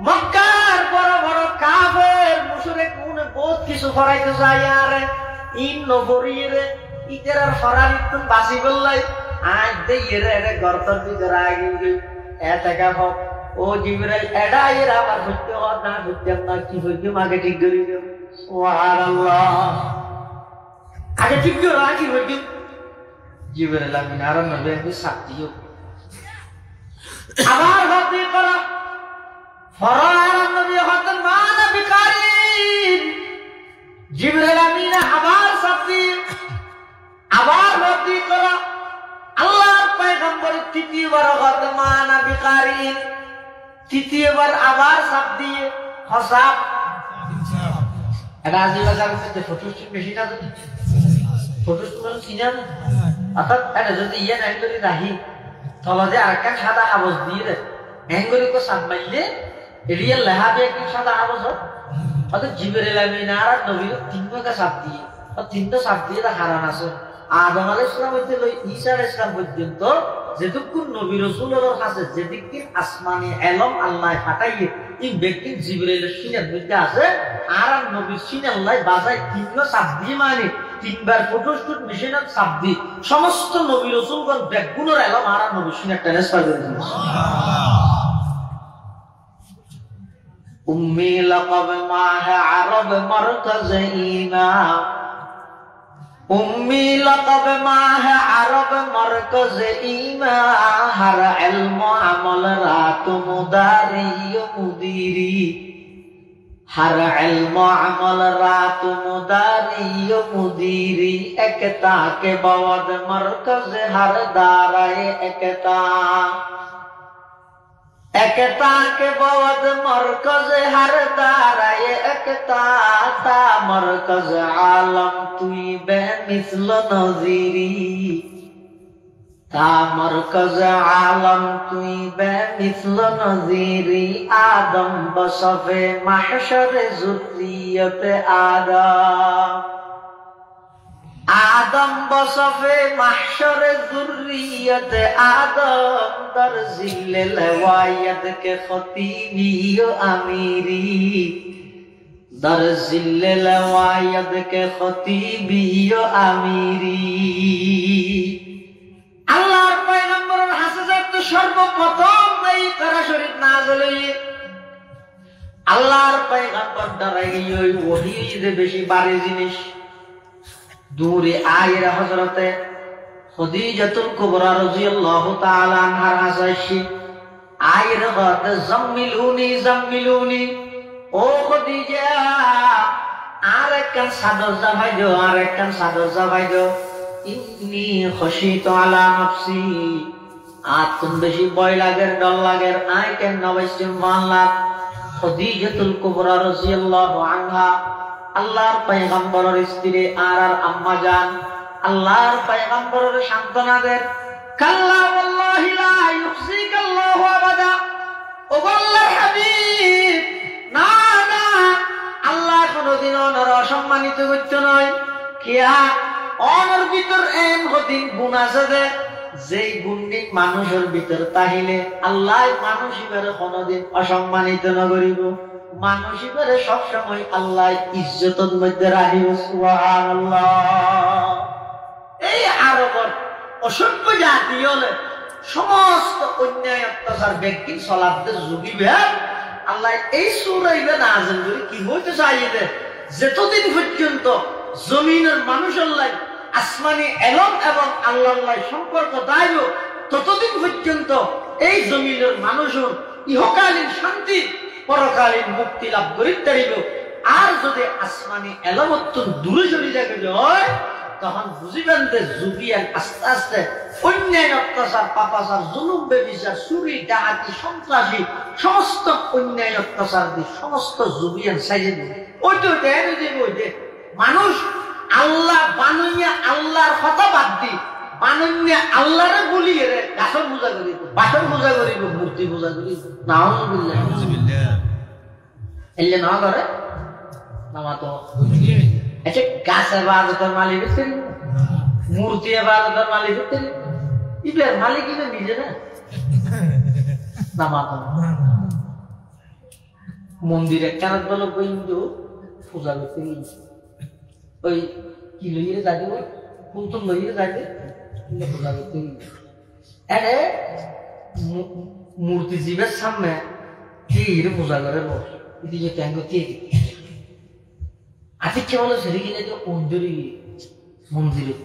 মক্কার বড় বড় কাফের মুশরিক উনি বহুত কিছু করাইতে চাই আর ইন নফরিরে ইতেরার ফরারিত বাসি বললাই আজ দে এরে গর্তর ভিতরে আগে এটাকা হোক ও জিবরাইল এডা এর আবার হইতে হয় না হইতে না কি হইতে আগে ঠিক করে দিও সুবহানাল্লাহ আগে ঠিক করে রাখি হইতে জিবরাইল আমিন আর নবী সাথীও আবার হতে করা ফরার নবী হতেন মানা বিকারিন জিবরাইল আমিন আবার সাথী আবার হতে করা আল্লাহর পয়গম্বর তৃতীয়বার হতে মানা বিকারিন তৃতীয়বার আবার সাপ দিয়ে হসাব এটা আজিবাজার মধ্যে ফটোস্টেট মেশিন আছে ফটোস্টেট কিনা অর্থাৎ এটা যদি ইয়ে নাই করে রাখি তলদে আরেকটা সাদা কাগজ দিয়ে দেয় হ্যাঙ্গরি কো সাপ মারলে এরিয়াল লেহাবে একটা সাদা কাগজ হয় অর্থাৎ জিবরিল আমিন আর নবী তিনটা সাপ দিয়ে আর তিনটা সাপ দিয়ে হারান আছে আদম আলাইহিস সালাম হইতে লই ঈসা আলাইহিস সালাম পর্যন্ত যেটুকুন নবী রাসূলের কাছে যেদিকে আসমানে এলম আল্লাহ পাঠাইয়ে এই ব্যক্তি জিবরাইলের সিনার মধ্যে আছে আর নবীর সিনে আল্লাহ বাজায় তিনটা সাপ দিয়ে মানে তিনবার ফটোস্টুট মেশিনের সাপ দিয়ে সমস্ত নবী রাসূলগণ বেগুনের এলম আর নবীর সিনে ট্রান্সফার করে দিয়েছে উম্মি লাকাব মাহা আরব মারকাজ ইমাম উম্মি লাকাব মাহা আরব মারকাজ ইমাম হার ইলম আমল রাত মুদারি মুদিরি হার ইলম আমল রাত মুদারি মুদিরি একতা কে বাওয়াদ মারকাজ হার দারায়ে একতা একতা के बाद मरकज हर दाराए एकता ता मरकज आलम तुई बेमिसल नजीरी ता मरकज आलम तुई बेमिसल नजीरी आदम बसफे महशर जुर्रियत आदम आदम बसफे महशर जुर्रियत आदम दर जिल्ले लवायद के खतीबी ओ अमीरी दर जिल्ले लवायद के खतीबी ओ अमीरी আল্লাহর পয়গম্বরের হাসাজাত তো সর্বপ্রথম এই করা শরীফ নাযিল হই আল্লাহর পয়গম্বর দ্বারা এই ওহী যে বেশি বাড়ি জিনিস दूरे आयरा हजरते खदीजातुल कुबरा रज़ियल्लाहु ताआला अन्हार हासाशी आयरा गत जम्मिलुनी जम्मिलुनी ओ खदीजा आरेकन सादर जाबाइदो आरेकन सादर जाबाइदो इन्नी खशीतु आला नफ्सी आतुन बेशी भय लागेर डर लागेर आय केन नबाइसिम मानला खदीजातुल कुबरा रज़ियल्लाहु अन्हा আল্লাহর পয়গম্বরের স্ত্রী আর আম্মা জান আল্লাহর পয়গম্বরের সন্তানদের কাল্লা ওয়াল্লাহি লা ইউখজিকাল্লাহু আবাদা ও আল্লাহর হাবিব না না আল্লাহ কোনদিন ওনার অসম্মানিত করতে নয় কিয়া ওনার ভিতর এমন কঠিন গুণ আছে যে যেই গুণটি মানুষের ভিতর তাহিলে আল্লাহ মানুষ ইবারে কোনদিন অসম্মানিত না করিব, মানুষ ইবারে সবসময় আল্লাহ ইজ্জতের মধ্যে রাখিব। সুবহানাল্লাহ। এই আরবের অসভ্য জাতি হলে সমস্ত অন্যায় অত্যাচার ব্যক্তি চলাদের যুগিবে আল্লাহ এই সূরাইবে নাযিল করে কি বলতে চাইবে, যতদিন পর্যন্ত জমিনের মানুষের লাই আসমানি এলম এবং আল্লাহর সম্পর্ক দাইব, ততদিন পর্যন্ত এই জমিনের মানুষের ইহকালীন শান্তি পরকালীন মুক্তি লাভ করিতে পারিব। আর যদি আসমানি এলমত্ব দূরে সরে যাবে হয়, তখন বুঝিবেন যে যুগিয়ান আস্তে আস্তে অন্যায় অত্যাচার পাপাচার জুলুম বেবিচার চুরি ডাকাতি সন্ত্রাসী সমস্ত অন্যায় অত্যাচার দিয়ে সমস্ত যুগিয়ান সাইজে দিবে। ওইটা ওইটা মানুষ আল্লাহ বানাইয়া আল্লাহর কথা বাদ দি বানাইয়া আল্লাহরে বলিয়ে রে গাছর পূজা করিব, বাসন পূজা করিব, মূর্তি পূজা করিব। নাউযুবিল্লাহ। এলে না করে নামা তো আচ্ছা, গাছ ইবাদতের মালিক হচ্ছে, মূর্তি ইবাদতের মালিক হচ্ছে, ইবের মালিক ইবে নিজে না নামা তো মন্দিরে কেন বলো কিন্তু পূজা করতে গিয়েছে ওই কি লইয়ে যাবে, ওই ফুল তো লইয়ে যাবে পূজা করতে গিয়েছে। আরে মূর্তি জীবের সামনে কি পূজা করে বস এদিকে ট্যাঙ্গ দিয়ে আতিকে বলো সেরে কিনে যে অঞ্জলি মন্দিরে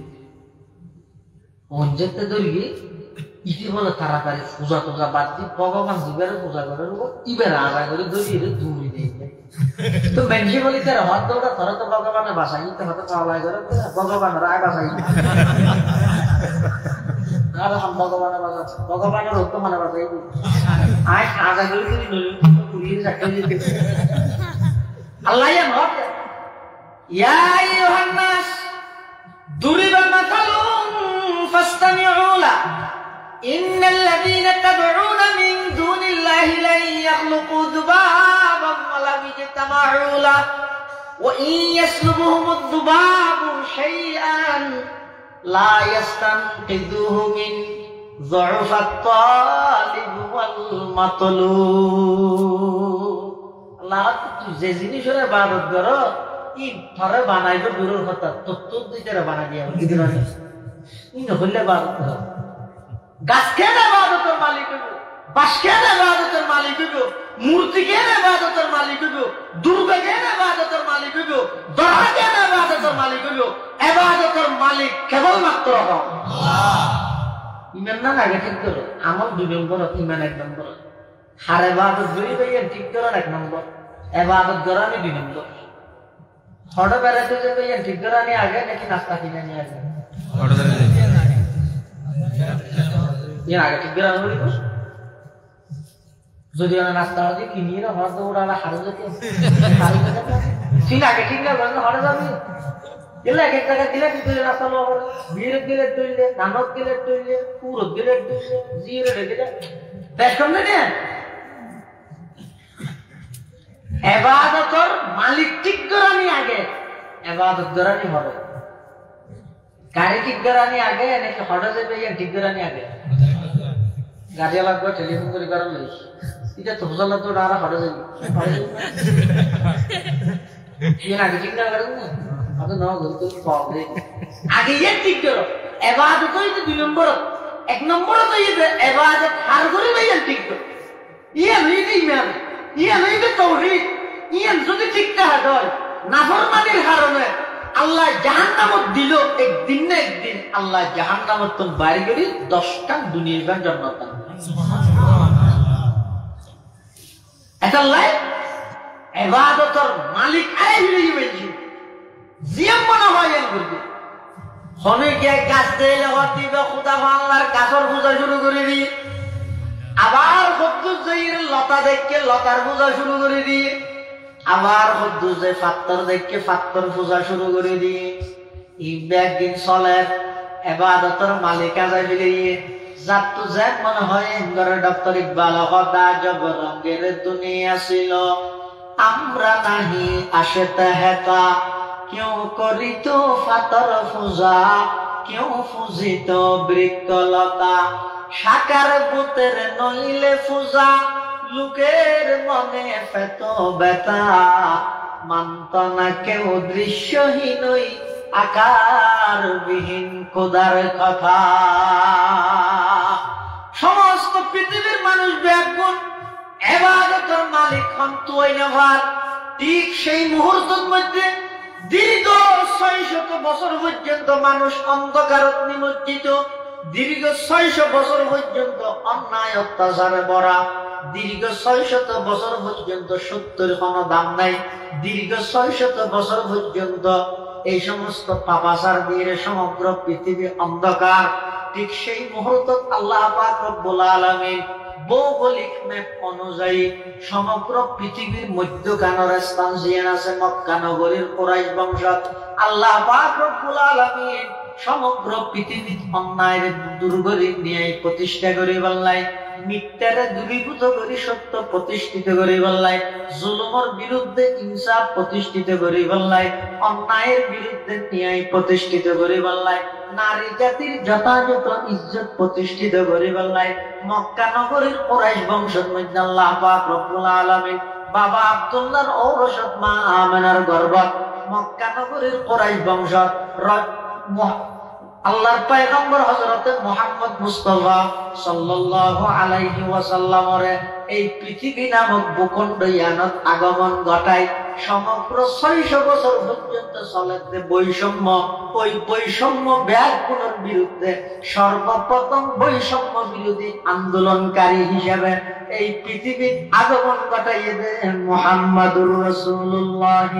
অঞ্জতে ধরি ইতি বলে তাড়াতাড়ি পূজা টুজা বাদ দিয়ে ভগবান জীবের পূজা করে ইবের আগা করে ধরিয়ে দূরে দিয়ে তো মেনজি বলি তার হাত দৌড়া ধরে তো ভগবানের বাসায় নিতে হতে পাওয়া করে ভগবানের আয় বাসায় ভগবানের বাসা ভগবানের রক্ত মানে বাসাই আয় আগা করে পুড়িয়ে চারটা আল্লাহ ইয়া আইয়ুহান নাস দুরিবা মাসালুন ফাসতামিউ লা ইন্নাল লাযীনা তাদউনা মিন দুনিল্লাহি লা ইয়াখলুকু যুবাবান ওয়া লা ইয়াজতামাউ লা ওয়া ইন ইয়াসলুবুহুমুদ যুবাবু শাইআন লা ইয়াস্তানকিযুহু মিন যুফাত তালিব ওয়াল মাতলুব। আল্লাহ যে জিনিসের ইবাদত করো ই ধরে বানাইবে দূরের কথা তত্ত্ব দিতে বানাই দিয়া ই নহলে ইবাদত করো। গাছ কেন ইবাদতের মালিক হইব, বাঁশ কেন ইবাদতের মালিক হইব, মূর্তি কেন ইবাদতের মালিক হইব, দুর্গা কেন ইবাদতের মালিক হইব, দরগা কেন ইবাদতের মালিক হইব? ইবাদতের মালিক কেবলমাত্র আল্লাহ। ইমান না আগে ঠিক করো, আমল 2 নম্বর, ইমান 1 নম্বর। আর ইবাদত যদি ভাইয়া ঠিক করার 1 নম্বর, ইবাদত করানি 2 নম্বর। হঠাৎ বেড়াতে যে ভাইয়া ঠিক করানি আগে নাকি নাস্তা কিনে নিয়ে আগে আগে ঠিক করা হইব। যদি নাস্তা হতে কিনিয়ে না হঠাৎ ওরা হারে যেতে ঠিক আগে ঠিক না হরে যাবি গেলে এক টাকা দিলে কি করে রাস্তা লো বীর দিলে তুললে নানক দিলে তুললে পুরো দিলে তুললে জিরে দিলে বেশ কম না ইবাদতের মালিক ঠিক করানি আগে ইবাদত করানি হবে। গাড়ি ঠিক করানি আগে নাকি হঠাৎ যাবে ঠিক করানি আগে? গাড়ি লাগবে টেলিফোন করে করার লইস এটা তো বুঝাল তো আর হঠাৎ যাবে আগে ঠিক না করেন না আগে ঠিক করো। ইবাদত হইতে 2 নম্বর, 1 নম্বর তো ইবাদত হার করে ভাইয়া ঠিক করো। ইয়া হইতে ইমান, ইয়া হইতে তাওহীদ, ইয়া যদি ঠিক না হয় নাফরমানির কারণে আল্লাহ জাহান্নামত দিল একদিন না একদিন আল্লাহ জাহান্নামত তো বাইরে করে 10টা দুনিয়ার গান জান্নাত দান। এটা লাই ইবাদতের মালিক আই হইলি বলছি জিয়াম মনে হয় এর করবে হনে কে গাছ দেলে হতিবে খোদা বাংলার গাছর পূজা শুরু করে দি, আবার কদ্দুস জয়ের লতা দেখকে লতার পূজা শুরু করে দি, আবার কদ্দুস জয় পাত্তর দেখকে পাত্তর পূজা শুরু করে দি। এই একদিন চলে ইবাদতের মালিক আজাই ফিরিয়ে যাত্তু যাক মনে হয় এঙ্গরে ডক্টর ইকবাল কথা জব রঙের দুনিয়া ছিল আমরা নাহি আসতে হেতা কেউ করিত ফাতর পূজা কেউ পূজিত বৃক্ষলতা সাকার পুতের নইলে পূজা লোকের মনে পেত ব্যথা মানত না কেউ দৃশ্যহীনই আকার বিহীন খোদার কথা সমস্ত পৃথিবীর মানুষ ব্যাকুল ইবাদতের মালিক হন তুই নেভার ঠিক সেই মুহূর্তের মধ্যে দীর্ঘ 600 বছর পর্যন্ত মানুষ অন্ধকারত নিমজ্জিত দীর্ঘ 600 বছর পর্যন্ত অন্যায় অত্যাচারে ভরা দীর্ঘ 600 বছর পর্যন্ত সত্যের কোনো দাম নাই দীর্ঘ 600 বছর পর্যন্ত এই সমস্ত পাপাচার দিয়ে সমগ্র পৃথিবী অন্ধকার ঠিক সেই মুহূর্তে আল্লাহ পাক রব্বুল আলামিন ভৌগোলিক ম্যাপ অনুযায়ী সমগ্র পৃথিবীর মধ্যখানের স্থান জিয়ান আছে মক্কা নগরীর কুরাইশ বংশ আল্লাহ পাক রব্বুল আলামিন সমগ্র পৃথিবীর অন্যায়ের দুর্গরি নিয়ে প্রতিষ্ঠা করে বললাই মিথ্যারে দূরীভূত করে সত্য প্রতিষ্ঠিত করে বললাই জুলুমের বিরুদ্ধে ইনসাফ প্রতিষ্ঠিত করে বললাই অন্যায়ের বিরুদ্ধে ন্যায় প্রতিষ্ঠিত করে বললাই নারী জাতির যথাযথ ইজ্জত প্রতিষ্ঠিত করে বললাই মক্কা নগরীর কুরাইশ বংশের মধ্যে আল্লাহ পাক রব্বুল আলামিন বাবা আব্দুল্লাহর ঔরসত মা আমেনার গর্ভত মক্কা নগরীর কুরাইশ বংশ আল্লাহর পয়গম্বর হযরত মুহাম্মদ মুস্তাফা সাল্লাল্লাহু আলাইহি ওয়াসাল্লামের এই পৃথিবী নামক ভূখণ্ড ইয়ানত আগমন ঘটায় সমগ্র 600 বছর পর্যন্ত চলেছে বৈষম্য ওই বৈষম্য ব্যাগগুলোর বিরুদ্ধে সর্বপ্রথম বৈষম্য বিরোধী আন্দোলনকারী হিসেবে এই পৃথিবীর আগমন ঘটাইয়ে দেন মুহাম্মাদুর রাসূলুল্লাহ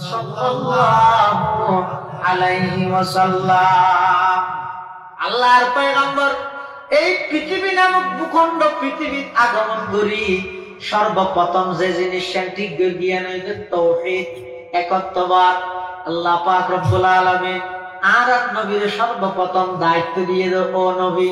সাল্লাল্লাহু আলাইহি ওয়াসাল্লাম আল্লাহর পয়গম্বর এই পৃথিবী নামক ভূখণ্ড পৃথিবীর আগমন করি সর্বপ্রথম যে জিনিস ঠিক জ্ঞান হইছে তাওহীদ একত্ববাদ আল্লাহ পাক রব্বুল আলামিন আর নবীর সর্বপ্রথম দায়িত্ব দিয়ে দাও ও নবী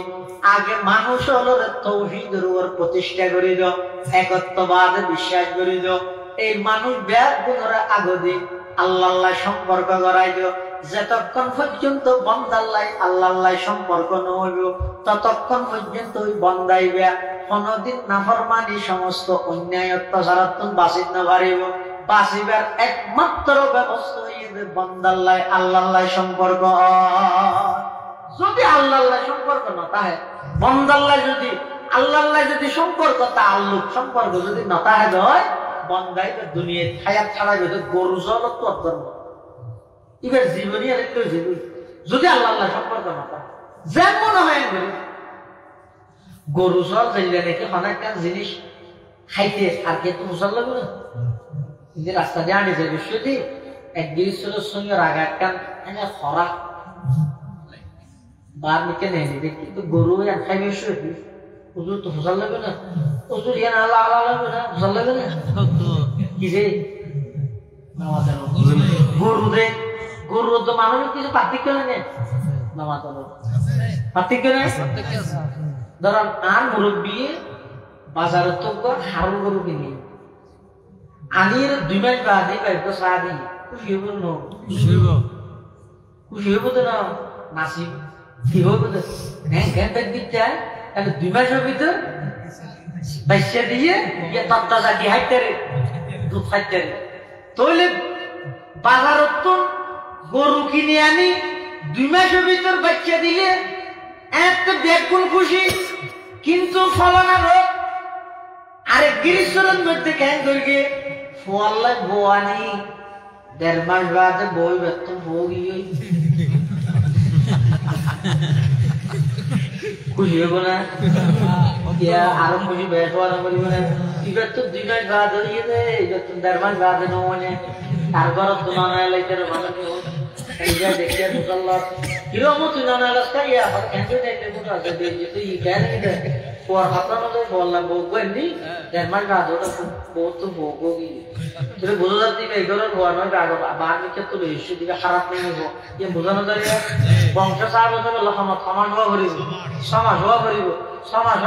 আগে মানুষ হলো তাওহীদের উপর প্রতিষ্ঠা করে দাও একত্ববাদে বিশ্বাস করে দাও এই মানুষ ব্যাগ গুণরা আগদি আল্লাহ সম্পর্ক করাই দিও যতক্ষণ পর্যন্ত বন্দাল্লাই আল্লাহ সম্পর্ক নহইব ততক্ষণ পর্যন্ত ওই বন্দাইবে কোনদিন নাফরমানি সমস্ত অন্যায় অত্যাচারাত বাঁচিত না পারিব বাঁচিবার একমাত্র ব্যবস্থা হইবে বন্দাল্লাই আল্লাহ সম্পর্ক যদি আল্লাহ সম্পর্ক না তাহে বন্দাল্লাই যদি আল্লাহ যদি সম্পর্ক তাআল্লুক সম্পর্ক যদি না তাহে হয় বন্দাই দুনিয়া ছায়া ছাড়া গরু জল তো ধর্ম এবার জীবনী আর একটু জীবন যদি আল্লাহ সম্পর্ক না পায় যেমন হয় গরু জল যাইলে নাকি অনেক জিনিস খাইতে আর কে তো মুসল লাগবে না যে রাস্তা দিয়ে আনে যাবে যদি এক গিরিশ্বরের সঙ্গে রাগা একখান এনে খরা বার নিকে নেই কিন্তু গরু খাইবে শুধু হুজুর তো মুসল লাগবে না হুজুর ইয়ান আল্লাহ আল্লাহ লাগবে না মুসল লাগবে না কি যে গরু দে গরু তো মানুষের কিছু পার্থক্য নেই নামাজ পার্থক্য নেই ধরেন আর মুরব্বী বাজারের তো হারুন গরু কিনি আনির 2 মাস বাদে বাইক চা দিই খুশি হইব না খুশি হইব তো না নাসি কি হইব তো হ্যাঁ ঘন্টা দিতে তাহলে 2 মাসের ভিতর বাইসে দিয়ে তত্তা জাতি হাইতে দুধ খাইতে তাহলে বাজারত তো গরু কিনে আনি 2 মাসের ভিতর বাচ্চা দিলে এত ব্যাকুল খুশি কিন্তু ফলনা রোগ আরেক গ্রীষ্মের মধ্যে কেন করি ফোয়াল্লাই বোয়ানি 1.5 মাস বাদে বই ব্যর্থ বই খুশি হবো না আরো খুশি বেশ হওয়ার করিব না এবার তো 2 মাস বাদ হয়ে যায় এবার তো 1.5 মাস বাদে নয় তার ঘরত তো না লাইতে মানুষ এই যে দেখিয়া মুসল্লা কিরকম তুই না রাস্তায় আর কেঁচে দেখতে মতো আছে যে তুই কেন পর হাতানো যায় বললাম বউকে এমনি 1.5 মাস বাদ ওটা বহুত তো বউকে তুই বোঝা যাচ্ছি এই ঘরের হওয়া নয় বার নিচে তো হিসেবে দিকে খারাপ নেই নেবো ইয়ে বোঝানো যায় বংশ 4 বছর হলো সমাজ হওয়া করিব সমাজ হওয়া করিব সমাজ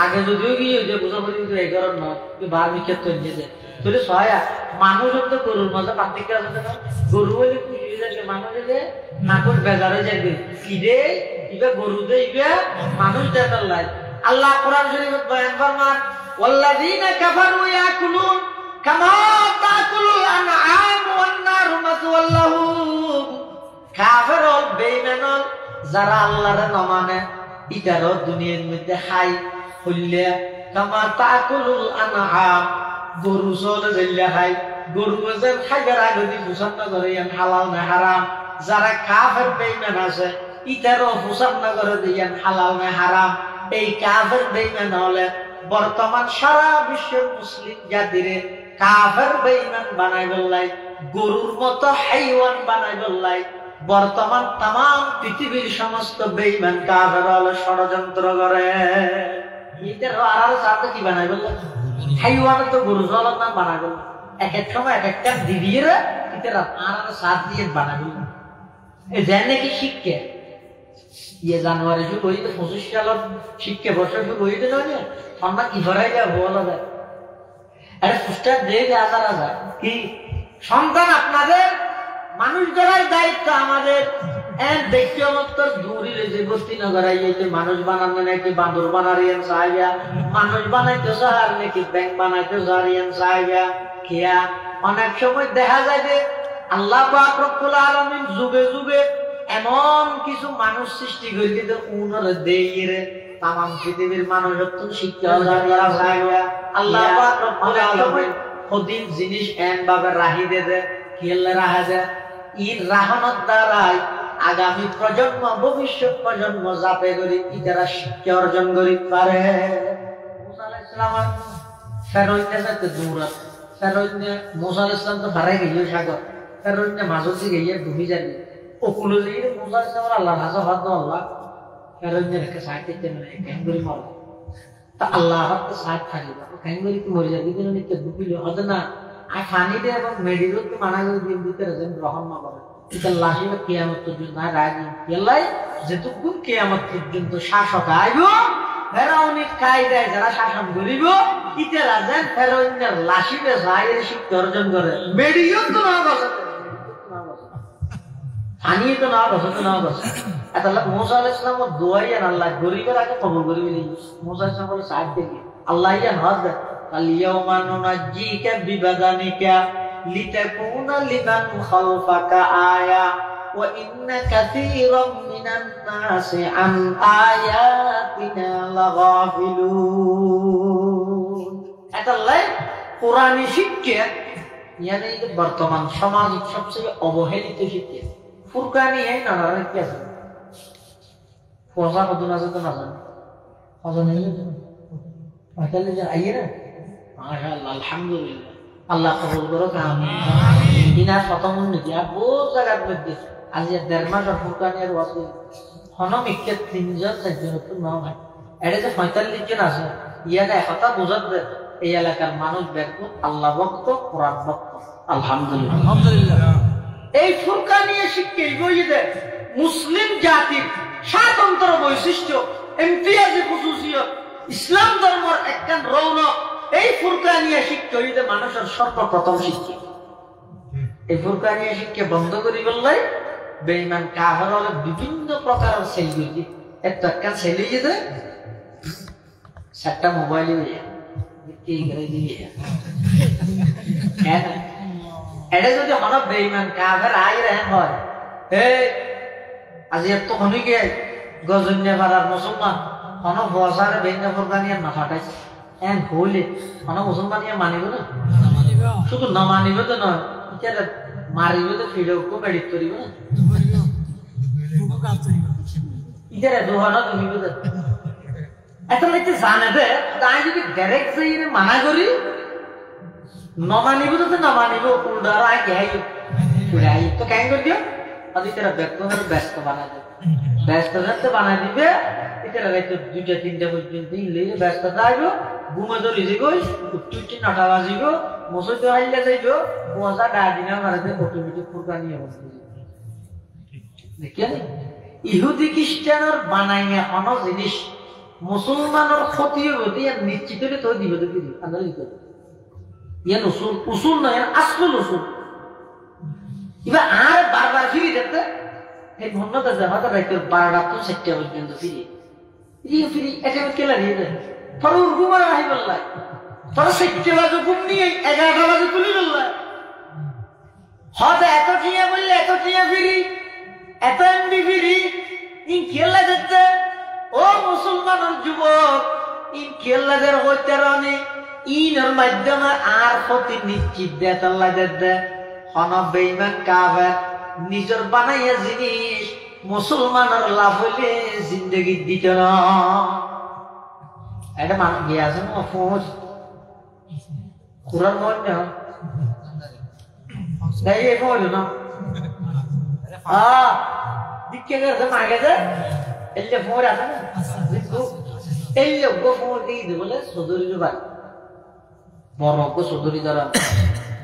আগে যদিও গিয়ে যে বোঝা করিব এই ঘরের নয় তুই বার নিচে তো নিয়ে যায় তুই সহায়া মানুষ তো গরুর মাঝে পার্থক্য আছে না গরু হইলে খুশি হয়ে যাবে মানুষের যে নাকুর বেজারে যাবে কি রে ইবে গরু দে ইবে মানুষ দেখার লাই আল্লাহ কোরআন শরীফে বয়ান ফরমান ওয়াল্লাযীনা কাফারু ইয়াকুলুন কামা তাকুলুল আনআম ওয়ান নারু মাসওয়াল লাহুম কাফের ও বেঈমান যারা আল্লাহর না মানে ইতারও দুনিয়ার মধ্যে খাই হইলে কামা তাকুলুল আনআম গরু চলে যাইলে খাই গরু যে খাইবার আগে যদি পছন্দ করে হালাল না হারাম যারা কাফের বেঈমান আছে ইতারও পছন্দ করে দিয়ান হালাল না হারাম এই কাফের বেঈমান হলে বর্তমান সারা বিশ্বের মুসলিম জাতিরে কাফের বেঈমান বানাই বললাই গরুর মতো হাইওয়ান বানাই বললাই বর্তমান তাম পৃথিবীর সমস্ত বেঈমান কাফের হলে ষড়যন্ত্র করে এটার আর সাথে কি বানাই বললাই হাইওয়ান তো গরু জলত না বানাই বললাই এক এক সময় এক একটা দিদিয়ে এটার আর সাথ দিয়ে বানাই বললাই এই যে নাকি শিক্ষা ইয়ে জানুয়ারি শুরু হইতে 25 সালের শিক্ষা বর্ষ শুরু হইতে নয় আমরা কি ভরাই যাবো বলা যায় আরে পুস্টার দিয়ে হাজার হাজার কি সন্তান আপনাদের মানুষ গড়ার দায়িত্ব আমাদের ব্যক্তিগত দূরে যে বস্তি নগরাই যাইতে মানুষ বানানো নাকি বাঁদর বানারিয়ান সাহায্যা মানুষ বানাইতে সাহার নাকি ব্যাংক বানাইতে সাহারিয়ান সাহায্যা খেয়া অনেক সময় দেখা যায় যে আল্লাহ পাক রব্বুল আলামিন যুগে যুগে এমন কিছু মানুষ সৃষ্টি করে দিতে উনরে দেইরে তামাম পৃথিবীর মানুষত্ব শিক্ষা করা যায় আল্লাহ পাক রব্বুল আলামিন খদিন জিনিস এন ভাবে রাহি দে খেলে রাখা যায় এর রাহনত দ্বারাই আগামী প্রজন্ম ভবিষ্যৎ প্রজন্ম যাতে করি ইতারা শিক্ষা অর্জন করি পারে মুসা আলাইহিস সালাম ফেরাউনের সাথে দৌড়াত ফেরাউন মুসা আলাইহিস সালাম তো বাড়াই গেল সাগর ফেরাউন মাঝে গিয়ে ডুবি যাবে ওকুলো দিয়ে মুসা আলাইহিস সালাম আল্লাহ রাজা হদ আল্লাহ ফেরাউনের কে সাইতে তেমন ক্যাঙ্গুরি মারল তা আল্লাহ হাতে সাইড থাকি ক্যাঙ্গুরি কি মরে যাবে কিন্তু নিতে ডুবিলে হদ না আর পানি দিয়ে এবং মেডিকেল তো মানা করে দিন দিতে রাখেন গ্রহণ না করে এটা লাশিবে কিয়ামত পর্যন্ত না রাজি এলাই যেটুকুন কিয়ামত পর্যন্ত শাসক আইব ফেরাউনি কায়দায় যারা শাসন করিব ইতে রাজেন ফেরাউনের লাশিবে যায়ের শিক্ষা অর্জন করে মেডিকেল তো না বসে পানি তো না বসে না বসে এটা মুসা আলাইহিস সালাম দোয়াই আল্লাহ গরিবের আগে কবুল করিবে মুসা আলাইহিস সালাম বলে সাহায্য দেখি আল্লাহ ইয়া হদ اليوم ننجيك ببدنك لتكون لمن خلفك آية وإن كثيرا من الناس عن آياتنا لغافلون এটা লাই কোরআনী শিক্ষা ইয়ানি বর্তমান সমাজ সবচেয়ে অবহেলিত শিক্ষা ফুরকানি এই নানা কি আছে ফজা কত আছে তো না জানি ফজা নেই তাহলে যে আইরা মাশাআল্লাহ আলহামদুলিল্লাহ আল্লাহ কবুল করো আমিন দিনা প্রথম নিয়া বহুত জায়গার মধ্যে আজ 1.5 মাস ফুরকানের ওয়াসি হনমিকে 3 জন 4 জন তো নাও ভাই এর যে 45 জন আছে ইয়াটা কথা বুঝাত এই এলাকার মানুষ দেখো আল্লাহ ভক্ত কোরআন ভক্ত আলহামদুলিল্লাহ আলহামদুলিল্লাহ এই ফুরকানিয়া শিক্ষা বইতে মুসলিম জাতির স্বাতন্ত্র বৈশিষ্ট্য ইমতিয়াজি খুসুসিয়ত ইসলাম ধর্মের একখান রৌনক এই ফুরকানিয়া শিক্ষা হইতে মানুষের সর্বপ্রথম শিক্ষা এই ফুরকানিয়া শিক্ষা বন্ধ করি বললে বেঈমান কাফের হলে বিভিন্ন প্রকারের সেলগুলি একটা একখান সেলি যেতে 7টা মোবাইল কি করে দিয়ে এটা যদি হন বেঈমান কাফের আই রেন হয় এই আজ এত খনিকে গজন্যা পাড়ার মুসলমান হন বসারে বেঈমান ফুরকানিয়া না ফাটাইছে এন হইলে হন মুসলমানিয়া মানিব না শুধু না মানিব তো নয় এটা মারিব তো ফিরোকে মেডিট করিব না ইতারে দুহানা তুমি বুঝে এত লাগতে জানে দে তাই যদি ডাইরেক্ট যাই মানা করি না মানিব তো না মানিব উল্ডারা আই পুরাই তো কেন কর দিও আদি তেরা ব্যস্ত বানাই দে ব্যস্ত যাতে বানাই দিবে এটারে রাইতে 2টা 3টা পর্যন্ত ইলে ব্যস্ত যাইবো ঘুমে ধরে যাইবো উঠতে 9টা বাজিবো মসজিদে আইলে যাইবো মজা ডাদিনা মারতে অটোমেটিক ফুরকানি হবে দেখেন ইহুদি খ্রিস্টানের বানাইয়া অন জিনিস মুসলমানের ক্ষতি হবে ইয়া নিশ্চিত হলে তো দিবে তো দিবে আন্দাজ করে ইয়ান উসুল নয় আসল উসুল এবার আর বারবার ফিরি দেখতে এই মন্নত জামাতে রাইতে 12টা তো 4টা পর্যন্ত ফিরি ফিরি এটা কেলা দিয়ে দেয় পরে ঘুমার আহি বললাই পরে 4টা বাজে ঘুম নিয়ে 11টা বাজে তুলি বললাই হয়তো এত টিয়া বললে এত টিয়া ফিরি এত এমবি ফিরি ইন কেলা দেখতে ও মুসলমানের যুবক ইন কেলাদের হইতে রানে ইনের মাধ্যমে আর প্রতি নিশ্চিত দেয় আল্লাহ দেয় হন বেঈমান কাফের নিজের বানাইয়া জিনিস মুসলমানের লাভ হইলে জিন্দগি দিত না এটা মান গিয়ে আছে না ফোজ কুরআন মন না তাই এই ফোজ না দিকে গেছে মাগে যে এলে ফোজ আছে না এলে গো ফোজ দিয়ে দে বলে সদরির বাড়ি বড় গো সদরি দ্বারা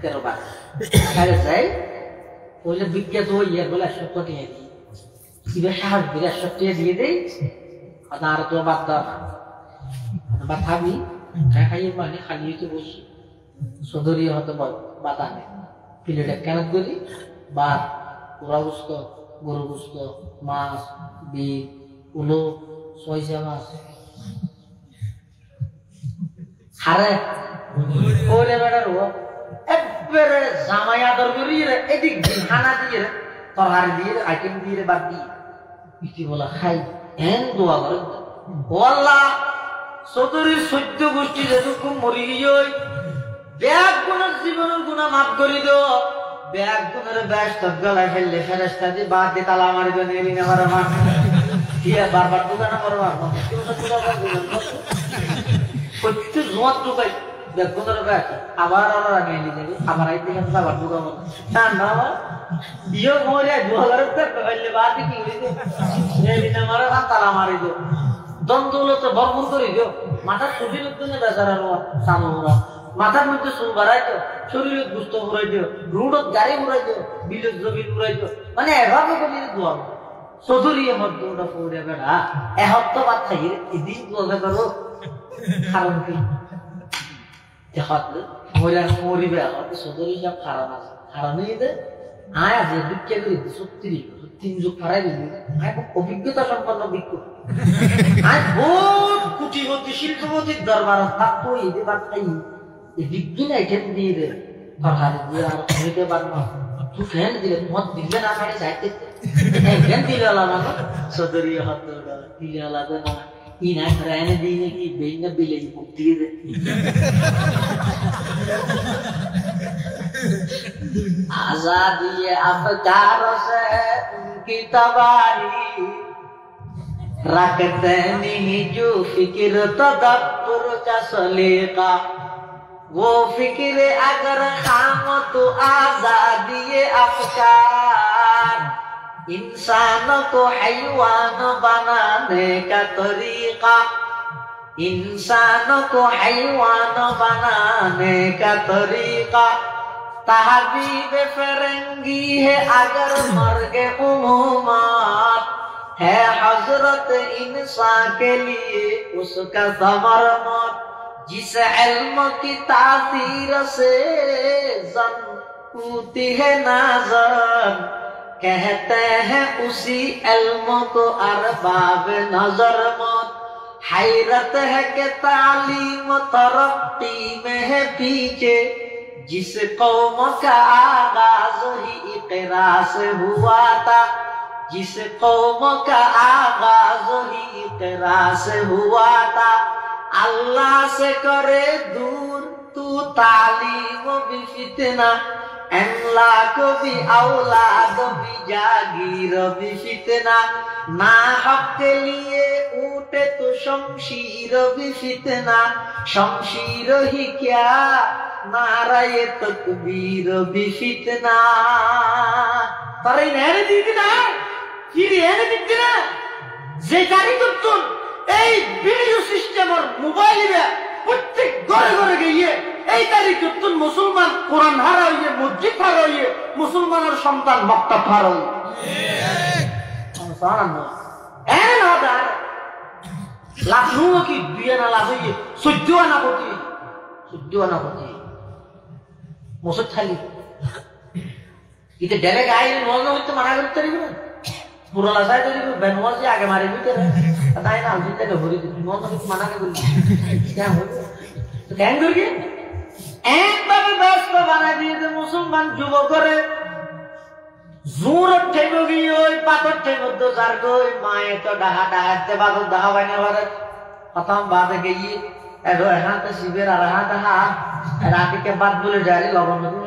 13 বার আরে যাই বলে বিজ্ঞাত হইয়া বলে 100 টাকা দিয়ে দিবে সাহায্য দিয়ে 100 টাকা দিয়ে দেই আর তো বাদ দাও বা থামি খাইয়ে মানে খালি হইতে বসি সদরি হতে বাতা নেই প্লেটে কেন করি ভাত পোড়া গুস্ত গরু গুস্ত মাছ বিট উলো সরিষা মাছ হারে ওরে বেটার ও একবারে জামাই আদর করি রে এদিক খানা দিয়ে রে তরকারি দিয়ে রে আইটেম দিয়ে রে বাদ দিয়ে ইতি বলা খাই এন দোয়া করে ও আল্লাহ সদরির 14 গোষ্ঠী যেটুকু মরি গিয়ে ব্যাগ গুণের জীবনের গুণা মাফ করি দো ব্যাগ গুণের ব্যাগ সব গলায় ফেললে ফেরেস্তা দিয়ে বাদ দিয়ে তালা মারি দো নেই না মারা মা দিয়ে বারবার দোকানা করবা প্রত্যেক জোয়ার ঢুকাই ব্যাগ গুণের ব্যাগ আবার ওরা আগে এনে যাবে আবার আইতে গেছে আবার ঢুকাবো না না ইয়ে মরে 2000 টাকা ফেললে বাদ দিয়ে কি হইছে নেই না মারা তালা মারি দো দ্বন্দ্বগুলোতে ভরপুর করে দিও মাথার ছুটি লোক জন্য বেচারার সামরা মাথার মধ্যে চুল বাড়াই দিও শরীরে গুস্ত ঘুরাই দিও রুডত গাড়ি ঘুরাই দিও বিলের জমি ঘুরাই দিও মানে এভাবে করে দোয়া চৌধুরী মধ্যে ওটা পড়ে বেড়া এহত্ত বাদ খাই এদিন দোয়া করো কারণ কি দেখাতে মরিবে চৌধুরী সব কারণ আছে কারণই দে আয় আছে বিক্রিয়া করে 3 যুগ ফারাই দিবি আয় অভিজ্ঞতা সম্পন্ন বিক্ষোভ আজ বহুত কুটিপতি শিল্পপতির দরবার থাকতো এদের বাদ খাই এই বিজ্ঞান আইটেম দিয়ে দে তরকারি দিয়ে আর হইতে পারবো তুই ফ্যান দিলে মত দিলে না খাই যাইতে ফ্যান দিলে আলাদা না সদরি হাত দিলে আলাদা না ই না ফ্যান দিয়ে নাকি বেইনা বিলে মুখ দিয়ে দে आजादी अफकार से उनकी तबाही रखते नहीं जो फिक्र तदब्बुर का सलीका वो फिक्र अगर खाम तो आजादी अफकार इंसान को हैवान बनाने का तरीका इंसान को हैवान बनाने का तरीका तहजीब फरंगी है अगर मर्ग उम्मत है हजरत इंसान के लिए उसका समर मौत जिस इल्म की तासीर से जन होती है नजर कहते हैं उसी इल्म को अरबाब नजर मौत हैरत है कि तालीम तरक्की में है पीछे जिस कौम का आगाज ही इकरा से हुआ था जिस कौम का आगाज ही इकरा से हुआ था अल्लाह से करे दूर तू तालीम भी फितना अल्लाह को भी औलाद भी जागीर भी फितना ना हक के लिए उठे तो शमशीर भी फितना शमशीर ही क्या नाराये तकबीर भी फितना তারা এনে দিতে না ফিরে এনে দিতে না যে গাড়ি করতুন এই ভিডিও সিস্টেমের মোবাইলে প্রত্যেক ঘরে ঘরে গিয়ে এই তারিখ করতুন মুসলমান কোরআন হারাইয়ে মসজিদ হারাইয়ে মুসলমানের সন্তান মক্তব হারাই এনে না দার লাখ নুও কি দুই আনা লাভ হইয়ে 14 আনা প্রতি 14 আনা প্রতি মুসদ খালি এটা ডাইরেক্ট আইলে নজর হইতে মানা করতে পারবি না পুরোলা যায় তো বেনওয়াজ যে আগে মারি দিতে তাই না আলজিন থেকে ভরি দিবি নজর হইতে মানা করে কেন হইবে তো কেন করবি একভাবে ব্যস্ত বানাই দিয়ে মুসলমান যুবক করে জোর ঠেব গিয়ে ওই পাথর ঠেব যার গই মায়ে তো ডাহা ডাহাতে বাদর ডাহা বাইনা পারে প্রথম বাদে গিয়ে এখান তো শিবের আর হাত হা রাতিকে বাদ বলে যাই লবণ নদী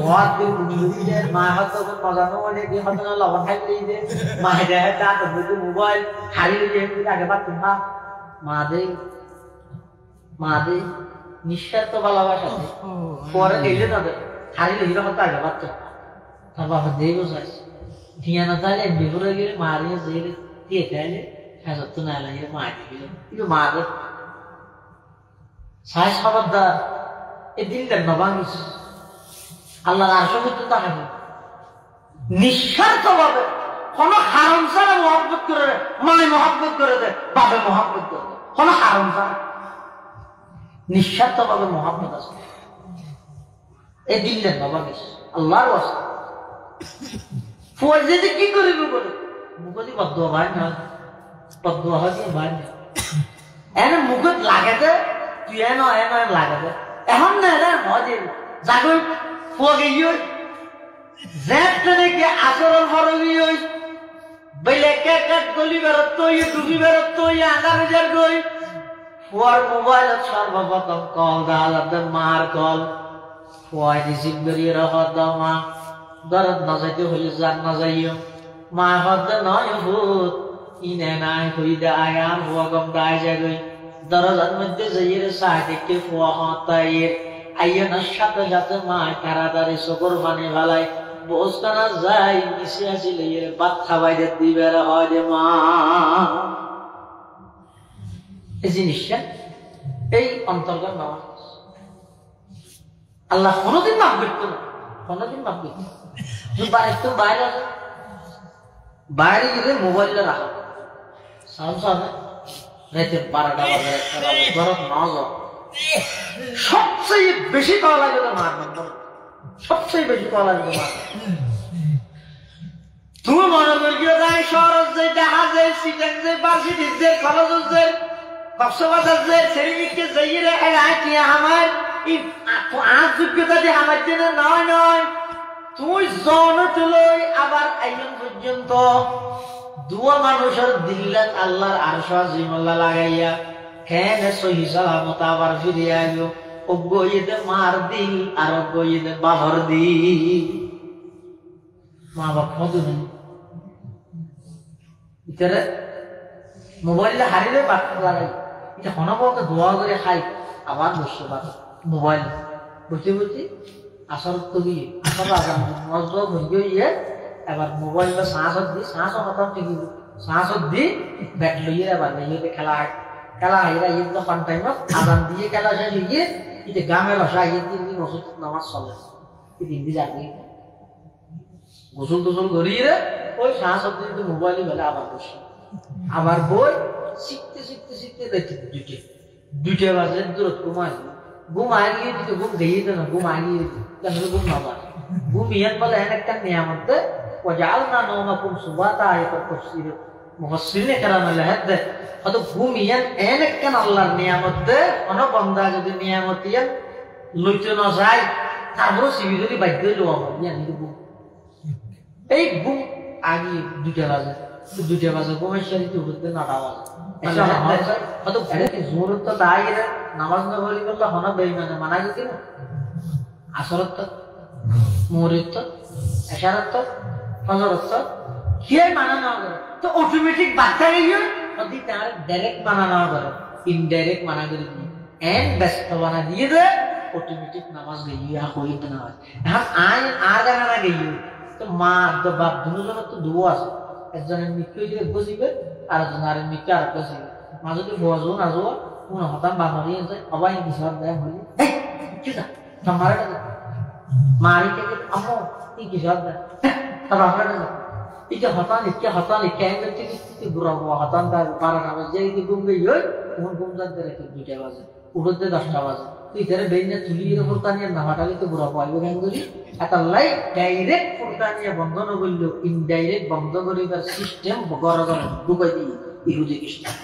হওয়ার দিয়ে বুঝি যে মা হয়তো মজানো মানে দিয়ে হয়তো লবণ খাই দিয়ে মায়ে দেয় তা তো মোবাইল হারিয়ে দিয়ে আগে বাদ তুমি মা দে নিঃস্বার্থ ভালোবাসা পরে এলে তাদের হারিয়ে হিরো হতো আগে বাদ তার বাবা দিয়ে বসাইস ঠিয়া না তাহলে বিপুরে গেলে মারিয়ে জেলে দিয়ে তাইলে হ্যাঁ তো না লাগে মা দিল কিন্তু মা দে সাহেব খবরদার এই দিনটা নবাঙ্গিস আল্লাহ আসলে তো তাকে নিঃস্বার্থ ভাবে কোন হারাম ছাড়া মহব্বত করে দেয় মায় মহব্বত করে দেয় বাপে মহব্বত করে দেয় কোন হারাম ছাড়া নিঃস্বার্থ ভাবে মহব্বত আছে এই দিনটা নবাঙ্গিস আল্লাহর ওয়াস্তে ফোর যদি কি করিব বলে মুখদি বদুয়া ভাই না বদুয়া হয় ভাই না এনে মুখত লাগে যে তুই এনো লাগে যে এখন না রে মজে জাগো ফোগে ইউ জেটনে কি আসরল ফরগি ইউ বেলে কেট গলি বেরত তো ই ডুবি বেরত তো ই আন্দার যার গই ফোর মোবাইল সর্বপ্রথম কল দালাতে মার কল ফোয় রিসিভ করিয়ে রাখা দাও মা দরদ না যাইতে হইলে জান না যাইও মা হদ নয় ভূত ইনে নাই হইদা আয়ার হুয়া গম দাই যাগই দরজার মধ্যে যাইয়ে সাহেবকে ফুয়া হতাইয়ের আইয়ার সাথে সাথে মা তাড়াতাড়ি শকর পানি ভালাই বসকানা যাই মিশে আসিলে ভাত খাওয়াই দিবে হয় যে মা এই জিনিসটা এই অন্তর্গত নামাজ আল্লাহ কোনোদিন মাফ করতো না কোনোদিন মাফ করতো একটু বাইরে আছে বাইরে গেলে মোবাইলটা রাখা সাউন্ড সামনে রাতে 12টা বাজে 1টা বাজে গরম নজর সবচেয়ে বেশি পাওয়া লাগে তো মার নম্বর সবচেয়ে বেশি পাওয়া লাগে মার তুমি মনে করিও যাই শহর যে দেখা যায় সিটেন যে বাসি দিচ্ছে খরচ হচ্ছে কক্সবাজার যে সেরিমিককে যাইয়ে রে আইটি আমার এই আজ যোগ্যতা দিয়ে আমার জন্য নয় তুই জন তুলই আবার আইন পর্যন্ত দুয়া মানুষের দিল্লাত আল্লাহর আরশ আজিমুল্লাহ লাগাইয়া কেন সহি সালামত আবার ফিরে আইলো অজ্ঞইতে মার দিল আর অজ্ঞইতে বাহর দিল মা বাপ মধু ইতারে মোবাইল হারিলে বাদ লাগাই এটা হনবকে দোয়া করে খাই আবার বসে বাদ মোবাইল বুঝতে আসর তো গিয়ে আসর আগাম নজর ভরিয়ে ইয়ে এবার মোবাইল বা শ্বাসত দি শ্বাস খতম ঠিকই শ্বাসত দি ব্যাট লইয়ে এবার ইয়েতে খেলা হাইরা ইয়ে যখন টাইমত আজান দিয়ে খেলা শেষ হইয়ে ইতে গামে বসা ইয়ে তিন দিন ওষুধ নামাজ চলে তিন দিন যাবে গোসল টোসল করিয়ে ওই শ্বাসত দিয়ে মোবাইলে বেলা আবার বসে আবার বই শিখতে দেখতে দুইটা বাজে দূরত ঘুম আগিয়ে দিতে ঘুম দিয়ে না ঘুম আগিয়ে কেন ঘুম না ঘুম ইয়ান বলে একটা নিয়ামত وجعلنا نومكم سباتا آية التفسير مفسرين كلام الله ده هذا ঘুম ইয়ান এনে কেন আল্লাহর নিয়ামত দে কোন বান্দা যদি নিয়ামত ইয়ান লইতে না যায় তারপরে সিবি যদি বাধ্য হইলো আমার ইয়ান ঘুম এই ঘুম আগিয়ে দুইটা বাজে ঘুমের শরীরে উঠতে না বাজে হয়তো কি জোর তো দাঁড়িয়ে নামাজ না বলি বললে হনা বেঈমানে মানা গেছে না আসরত তো মুরিদ তো এশারত তো ফজরত তো কি মানা না করে তো অটোমেটিক বাচ্চা গিয়ে যদি তার ডাইরেক্ট মানা না করে ইনডাইরেক্ট মানা করে দিয়ে এন্ড ব্যস্ত বানা দিয়ে দে অটোমেটিক নামাজ গিয়ে হইতে না হয় এখন আর জানা না গিয়ে তো মা তো বাপ দুজনের তো দুও আছে একজনের মৃত্যু হইলে বসিবে আর একজনের মৃত্যু আর বসিবে মা যদি বসবো না যাবো কোন হতাম বাঙালিয়ে যায় সবাই কিসব দেয় হইলে কি যা তোমার মারি থেকে আমো কি কিসব দেয় তারপর আমরা এটা হতান কেন করতে ঘুরাবো হতান তার 12টা বাজে যদি ঘুম গই ঘুম যাতে রেখে 2টা বাজে উঠতে 10টা বাজে তুই তারা বেইনে তুলিয়ে ফুরতানিয়া নামাটালি তো বুড়া পাইব কেন করি এটা লাই ডাইরেক্ট ফুরতানিয়া বন্ধ নগরল ইনডাইরেক্ট বন্ধ করিবার সিস্টেম গরগর ডুবাই দিই ইহুদি খ্রিস্টান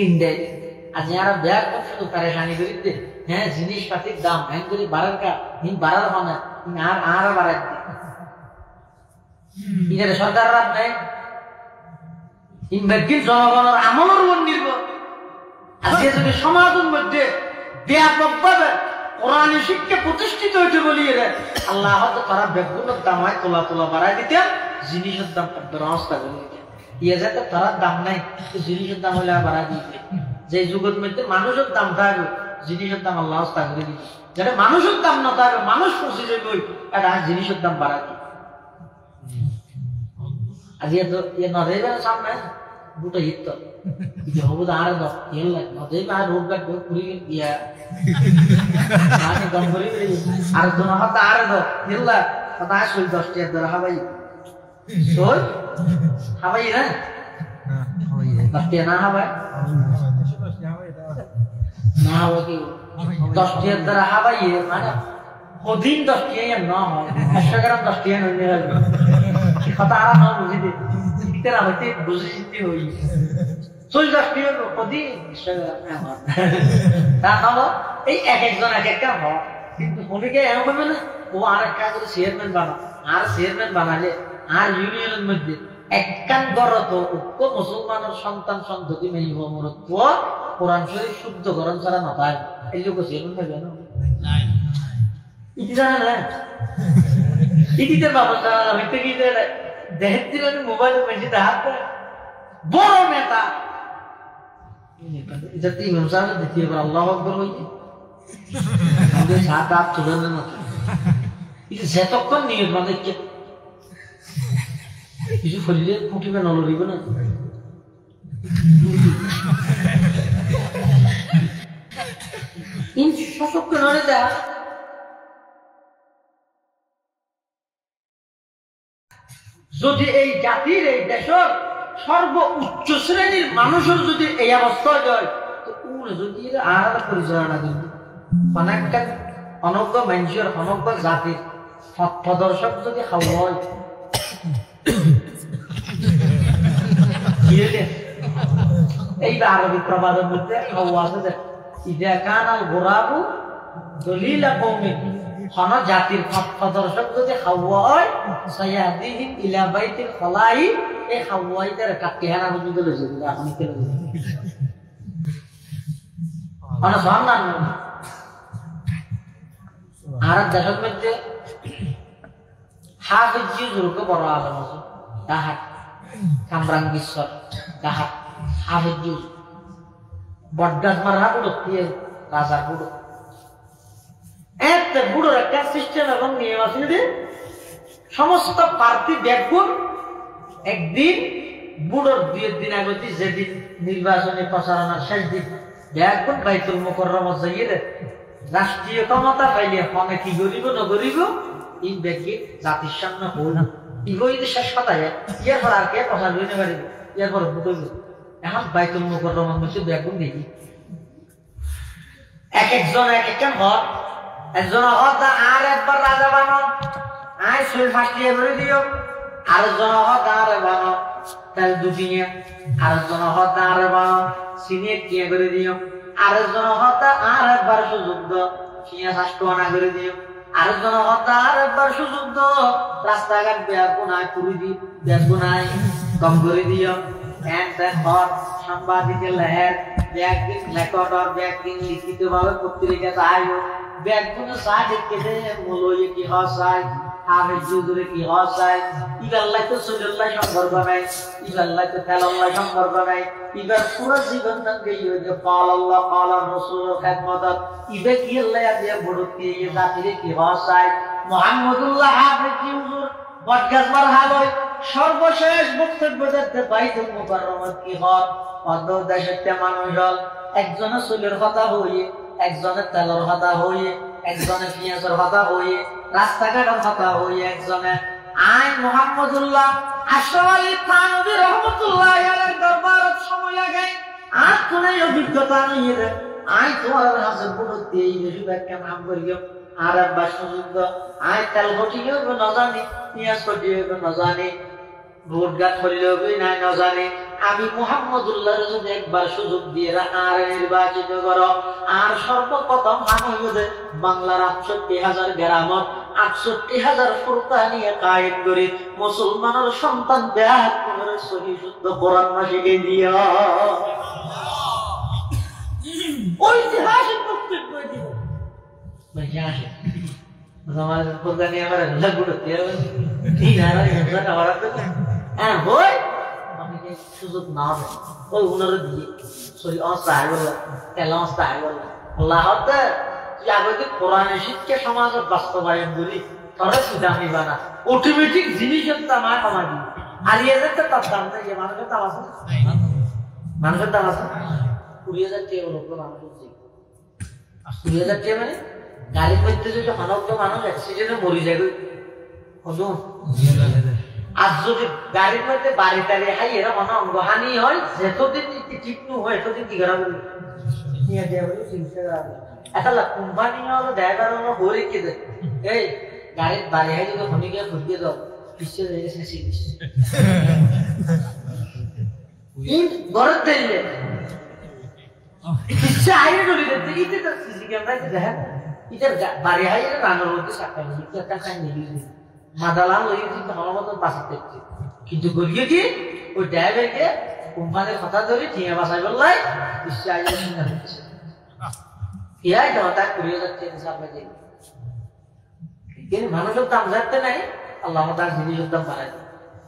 ইনডাইরেক্ট আজ যারা ব্যাগ শুধু পারেশানি করি দে হ্যাঁ জিনিসপাতির দাম হ্যাঁ করি বাড়ার কা হিন বাড়ার হনা আর আর বাড়াই দে ইনারে সরকার রাত নাই ইনভেস্টিং জনগণের আমলের উপর নির্ভর আজকে যদি সমাজের মধ্যে ব্যাপকভাবে কোরআনী শিক্ষা প্রতিষ্ঠিত হইতে বলি আল্লাহ হয়তো তারা ব্যাগগুলোর দাম হয় তোলা তোলা বাড়াই দিতে জিনিসের দাম ব্যবস্থা করে দিতে ইয়ে যাতে তারা দাম নাই জিনিসের দাম হলে বাড়াই দিতে যে যুগের মধ্যে মানুষের দাম থাকবে জিনিসের দাম আল্লাহ হস্তা করে দিতে যাতে মানুষের দাম না থাকবে মানুষ খুশি যাবে এটা জিনিসের দাম বাড়াই দিতে আজ ইয়ে নদেবের সামনে দুটো হিত হবু আর তেল লাগে নদেব আর রোড গাট পুরি দিয়া গম করি আর জন হাত আর তেল লাগ কথা আসল 10 টাকা ধরে হাবাই সই হাবাই না বাকি না হাবাই না হাবাই কি 10 টাকা ধরে হাবাই মানে ওদিন 10 টাকা না হয় 100 গ্রাম 10 টাকা নইলে কথা আর না বুঝি দে তেরা হইতে বুঝিতে হই চল 10 টাকা ওদিন 100 গ্রাম তা হলো এই এক একজন এক একটা হয় কিন্তু অনেকে এমন হবে না ও আরেকটা করে চেয়ারম্যান বানা আর চেয়ারম্যান বানালে আর ইউনিয়নের মধ্যে একখান গরত উক্ত মুসলমানের সন্তান সন্ততি মেলিব মরত্ব কোরআন শরীফ শুদ্ধ করণ ছাড়া না পায় এই লোক চেয়ারম্যান থাকবে না ইতি জানে না ইতিতে বাবা জানা হইতে কি দেহের দিলে মোবাইল মেশি হাত বড় নেতা এটা তুই ইমাম সাহেব দেখিয়ে আল্লাহু আকবার হইছে আমাদের সাত আট চলেন না এটা যেতক্ষণ নিয়ত মানে কিছু ফলিলে ফুটিবে নলরিব না ইন শাসক নরে দেখা যদি এই জাতির এই দেশের সর্ব উচ্চ শ্রেণীর মানুষের যদি এই অবস্থা হয় তো যদি আর পরিচালনা করবে অনেকটা অনজ্ঞ মানুষের অনজ্ঞ জাতির প্রদর্শক যদি খাওয়া হয় এই আরবি প্রবাদের মধ্যে খাওয়া আছে ইদা কানাল গোরাবু দলিলা কওমি কোন জাতির প্রদর্শক যদি খাওয়া হয় সায়াদিহিম ইলা বাইতিল খলাই এই খাওয়াইদের কাটকে হানা বুঝতে লইছে আপনি কেন মানে সম্মান আর দেশের মধ্যে হাফিজ জিজুরকে বড় আলম আছে তাহার কামরাং বিশ্বর তাহার হাফিজ জিজ বডগাছ মারা বুড়ো রাজার বুড়ো একটা বুড়োর একটা সিস্টেম এবং নিয়ম আছে সমস্ত প্রার্থী ব্যাগুন একদিন বুড়োর 2 দিন আগে যেদিন নির্বাচনী প্রচারণার শেষ দিন ব্যাগুন বাইতুল মুকাররমত যাইয়ে রাষ্ট্রীয় ক্ষমতা পাইলে ফোনে কি করিব না করিব এই ব্যক্তি জাতির সামনে হল ইগোই শেষ কথা ইয়ার পর আর কে প্রচার হইতে পারিব ইয়ার পর বুঝব এখন বাইতুল মুকাররমত মধ্যে ব্যাগুন দেখি এক একজন এক একটা ঘর একজন হতা আর একবার রাজা বানো আয় সুই ফাঁসিয়ে ধরে দিও আরেকজন হতা আরে বানো তেল দুটিয়ে আরেকজন হতা আরে বানো সিনিয়ে টিয়ে করে দিও আরেকজন হতা আর একবার সুযোগ দাও সিয়া শাস্ত্রনা করে দিও আরেকজন হতা আর একবার সুযোগ দাও রাস্তাঘাট বেগুনায় পুরি দি বেগুনায় কম করে দিও এন্ড হট সাংবাদিকের লেহের ব্যাগদিন রেকর্ডর ব্যাগদিন লিখিতভাবে পত্রিকাতে আয়ো ব্যাগগুলো সাইড কেটে মূলয়ে কি হসাই আবে জুদুরে কি হসাই ইবাল্লাহ তো সুল্লাহ সম্পর্ক নাই ইবাল্লাহ তো তাআল্লাহ সম্পর্ক নাই ইবার পুরো জীবন সঙ্গে ইয়ে قال الله قال রাসূল খেদমত ইবে কি আল্লাহ দিয়ে বড়তি এই জাতিরে কি হসাই মুহাম্মদুল্লাহ হাফেজ হুজুর বদগাছ মার হালয় সর্বশেষ বক্তব্য দিতে বাইতুল মুকাররমত কি হল অন্য দেশে মানুষ হল একজনের চুলের কথা হইয়ে একজনের তেলের কথা হইয়ে একজনের পেঁয়াজের কথা হইয়ে রাস্তাঘাটের কথা হইয়ে একজনের আই মুহাম্মদুল্লাহ আশরাফ আলী থানভী রহমাতুল্লাহ আলাইহির দরবারত সময় লাগাই আর কোন অভিজ্ঞতা নেই আই তোমার হাসে পুরো তেই বেশি ব্যাখ্যা নাম করিও আর একবার সুযোগ আই তেল ঘটিও না জানি পিঁয়াজ ঘটিও না জানি ভোট গাছ করিলে হবে না না জানি আমি মুহাম্মদুল্লাহ যদি একবার সুযোগ দিয়ে আর নির্বাচিত করো আর সর্বপ্রথম আমি বাংলার ৬৮,০০০ গ্রামত ৬৮,০০০ ফুরকা নিয়ে কায়েম করি মুসলমানের সন্তান ব্যাগ করে সহি শুদ্ধ কোরআন শিখে দিও ঐতিহাসিক বক্তব্য দিব বেশি আসে আমার ফুরকা নিয়ে আমার লাগুড়ো তিন হাজার আমার হ্যাঁ বই আমাকে সুযোগ না হবে ওই উনারে দিয়ে সহি অবস্থা আয় বলল তেলা অবস্থা আয় বলল আল্লাহ তুই আগে কোরআনের শিক্ষা সমাজের বাস্তবায়ন করি তোরা সুদামি বানা অটোমেটিক জিনিসের দাম আর কমা দিই আর এদের তো তার দাম নেই মানুষের দাম আছে মানুষের দাম আছে ২০,০০০ টাকা হলো মানুষের ২০,০০০ টাকা মানে গাড়ির মধ্যে যদি অনগ্ন মানুষ অ্যাক্সিডেন্টে মরি যাবে কত আর যদি গাড়ির মধ্যে বাড়ি টাড়ি হাই এরা অঙ্গহানি হয় যতদিন ঠিক নু হয় এতদিন কি করা বলি নিয়ে দেওয়া বলি চিন্তা করা কোম্পানি হলো ড্রাইভার হলো হরে কে দেয় এই গাড়ির বাড়ি হাই যদি হনি গিয়ে ঘুরিয়ে দাও পিছিয়ে হয়ে গেছে ঘরের দিলে পিছিয়ে আইনে ডলি দিতে ইতে তো সিসি ক্যামেরা দেখা ইটার বাড়ি হাই রান্নার মধ্যে সাকাই একটা খাই নিয়ে মাদালা লইয়ে কিন্তু আমার মতো বাঁচাতে কিন্তু গলিয়ে কি ওই ড্রাইভারকে কোম্পানির কথা ধরে ঠিয়ে বাঁচাই বললাই বিশ্বে আগে চিন্তা হচ্ছে ইয়াই দেওয়া করিয়ে যাচ্ছে কিন্তু মানুষের দাম যাচ্ছে নাই আল্লাহ তার জিনিসের দাম বাড়াই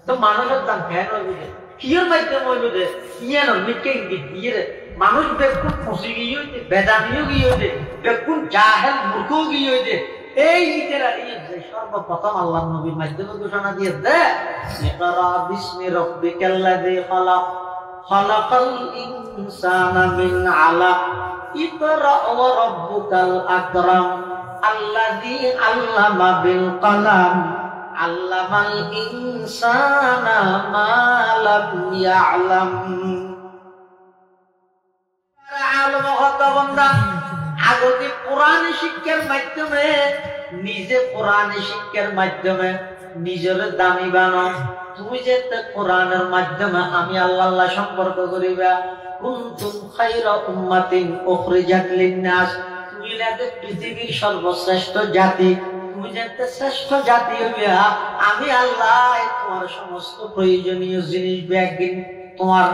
তো মানুষের দাম কেন হইবে কিয়ের মাধ্যমে হইবে যে ইয়ানো মিটকে দিয়ে মানুষ বেকুন ফসি গিয়ে হইতে বেদানিও গিয়ে হইতে বেকুন জাহেল মূর্খ গিয়ে হইতে এই ইতেরা সর্বপ্রথম আল্লাহর নবীর মাধ্যমে ঘোষণা দিয়ে দে ইকরা বিসমি রাব্বিকাল্লাযী খালাক খালাকাল ইনসানা মিন আলাক ইকরা ওয়া রাব্বুকাল আকরাম আল্লাযী আল্লামা বিল কলাম আল্লামাল ইনসানা মা লাম ইয়ালাম আলম হতা বান্দা আগতে কোরআন শিক্ষার মাধ্যমে নিজে কোরআন শিক্ষার মাধ্যমে নিজের দামি বানাও তুমি যে কোরআনের মাধ্যমে আমি আল্লাহ সম্পর্ক করিবা কুনতুম খায়রা উম্মাতিন উখরিজাত লিন-নাস তুমি লাগে পৃথিবীর সর্বশ্রেষ্ঠ জাতি তুমি যে শ্রেষ্ঠ জাতি হইবা আমি আল্লাহ তোমার সমস্ত প্রয়োজনীয় জিনিস ব্যাগিন তোমার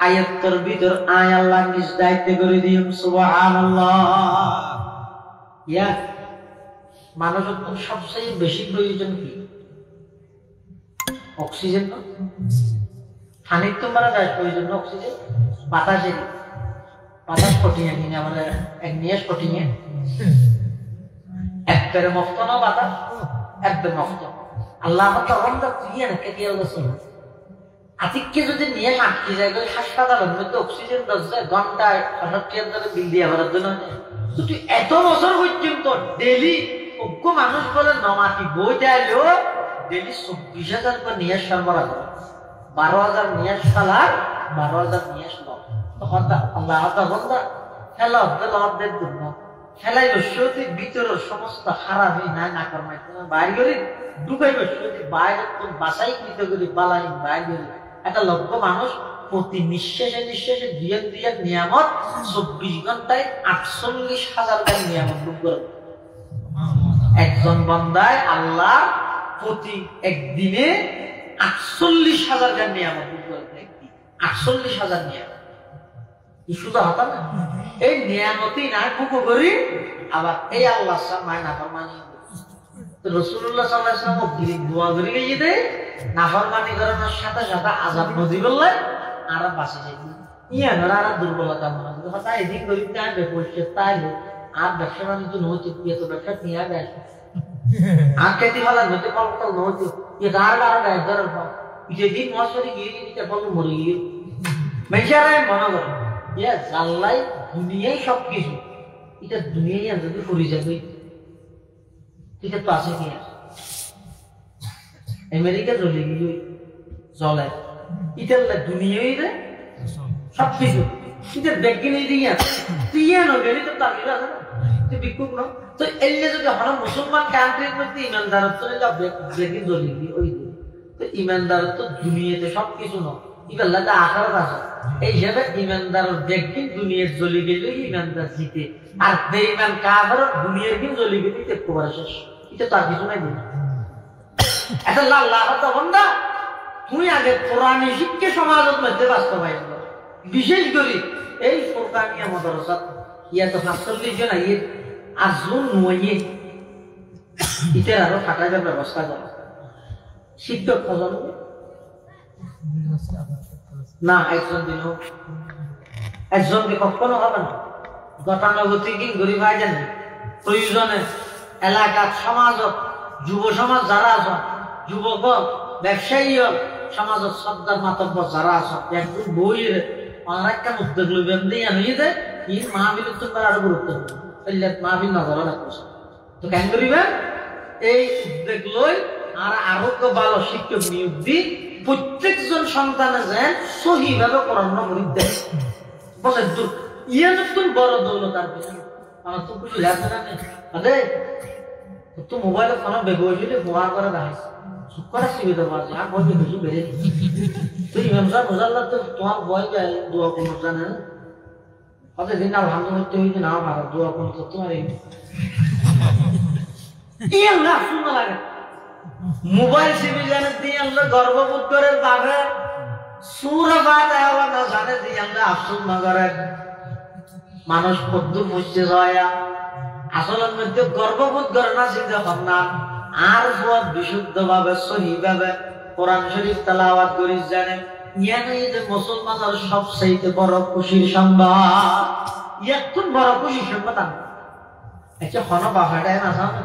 আয়াতের ভিতর আয় আল্লাহ নিজ দায়িত্ব করে দিও সুবহানাল্লাহ ইয়া মানুষের সবচেয়ে বেশি প্রয়োজন কি অক্সিজেন না পানির তো মারা যায় প্রয়োজন অক্সিজেন বাতাসের বাতাস কঠিয়ে কিনে আমরা এক নিয়ে কঠিয়ে একবারে মুক্ত না বাতাস একদম মুক্ত আল্লাহ তখন তো দিয়ে না কেটে গেছে আতিককে যদি নিয়ে আটকে যায় হাসপাতালের মধ্যে অক্সিজেন দরজা ঘন্টায় ৬৮,০০০ বিল দিয়ে ভরার জন্য তুই এত বছর পর্যন্ত ডেলি অজ্ঞ মানুষ বলে নমাটি বই দেয়ও ডেলি ২৪,০০০ করে নিয়ে সরবরাহ করে ১২,০০০ নিয়ে সালার ১২,০০০ নিয়ে তখন আল্লাহ বন্ধা খেলা হদের জন্য খেলাই বসে ভিতরের সমস্ত খারাপই নাই নাকার মাধ্যমে বাইর করে ঢুকাই বসে বাইরে তোর বাসাই কৃত করি বালাই বাইর করি একটা লক্ষ মানুষ প্রতি নিঃশ্বাসে নিঃশ্বাসে দুই এক নিয়ামত ২৪ ঘন্টায় ৪৮,০০০ টাকা নিয়ামত ভোগ করে একজন বান্দায় আল্লাহ প্রতি একদিনে ৪৮,০০০ টাকা নিয়ামত ভোগ করে ৪৮,০০০ নিয়ামত শুধু হতা না এই নিয়ামতই না কুকু করি আবার এই আল্লাহ মায় নাফরমানি রাসূলুল্লাহ সাল্লাল্লাহু আলাইহি ওয়াসাল্লাম দোয়া করে গিয়ে নাফরমানি করানোর সাথে সাথে আযাব নদী বললে আর বাঁচে যাই ইয়া ধরা আর দুর্বলতা মনে হয় হতা এদিন গরিব না বেপরিষ্কার তাইলে আর ব্যবসা বাণিজ্য নহতে তো ব্যবসা নিয়ে আসে আর খেতে ভালো নদী কলকল নহতে এ গার গায়ে ধরার পর যেদিন মশারি গিয়ে দিতে বললো মরে গিয়ে মেশারায় মনে করে ইয়া জানলাই দুনিয়ায় সবকিছু এটা দুনিয়ায় যদি ফুরি যাবে এটা তো আছে কি আমেরিকা চলে গিয়ে জলে এটা দুনিয়ায় রে সবকিছু কিন্তু বেগিনি দিয়া তুইয়া নগেলি তো তার গিলা আছে না তুই বিক্ষুক ন তো এলে যদি হঠাৎ মুসলমান কান্ট্রির মধ্যে ইমানদারত্ব নিলে বেগিন জ্বলি দি ওই দিন তো ইমানদারত্ব দুনিয়াতে সবকিছু ন ইবাল্লাহ আখারাত আছে এই হিসাবে ইমানদার বেগিন দুনিয়ার জ্বলি গেলে ইমানদার জিতে আর বেঈমান কাফের দুনিয়ার দিন জ্বলি গেলে একবারে শেষ এটা তার কিছু নাই দিন এটা লাল্লাহ তখন না তুই আগে কোরআনী শিক্ষা সমাজত মধ্যে বাস্তবায়ন কর বিশেষ করে এই ফুরকানিয়া মাদ্রাসা ইয়া তো ৪৫ জন আইয়ে আর জুন নয়ে ইটার আরো থাকার ব্যবস্থা কর শিক্ষক খোঁজানো না একজন দিন হোক একজনকে কখনো হবে না গতানুগতিক গরিব ভাই জানেন প্রয়োজনে এলাকার সমাজত যুব সমাজ যারা আছেন যুবক ব্যবসায়ী সমাজত সর্দার মাতব্য যারা আছেন একদম বইয়ের অনেকটা উদ্যোগ লইবেন দিয়ে নিয়ে দেয় এই মাহবিল উত্তর আরো গুরুত্বপূর্ণ মাহবিল নজর রাখছে তো কেন করিবেন এই উদ্যোগ লই আর আরো ভালো শিক্ষক নিয়োগ দি প্রত্যেকজন সন্তানে যেন সহিভাবে পড়াশোনা করি দেয় বলে ইয়ে নতুন বড় দৌলত আর আমার তো খুশি লাগছে না আরে তো মোবাইলে ফোন বেগইলে ব্যবহার করে রাখিস সুকরা সুবিধা পাওয়া আর বই বেশি বেড়ে তুই ইমাম সাহেব বুঝাল্লাহ তো তোমার বই যায় দোয়া কোন জানে কত দিন আলহামদুলিল্লাহ হইতে না ভালো দোয়া কোন তো তোমার ইয়ে না শুনো লাগে মোবাইল সিবি জানে দিয়ে আমরা গর্ববোধ করে পাবে সূরা ফাতিহা আবার না জানে দিয়ে আমরা আফসোস না করে মানুষ কদ্দু মুছে যায় আসলের মধ্যে গর্ববোধ করে না চিন্তা ভাবনা আর সব বিশুদ্ধভাবে সহিভাবে কোরআন শরীফ তেলাওয়াত করি জানে ইয়ানি যে মুসলমানের সবচেয়ে বড় খুশির সংবাদ ইয়াতুন বড় খুশির সংবাদ আচ্ছা হন বাহাটায় না জানো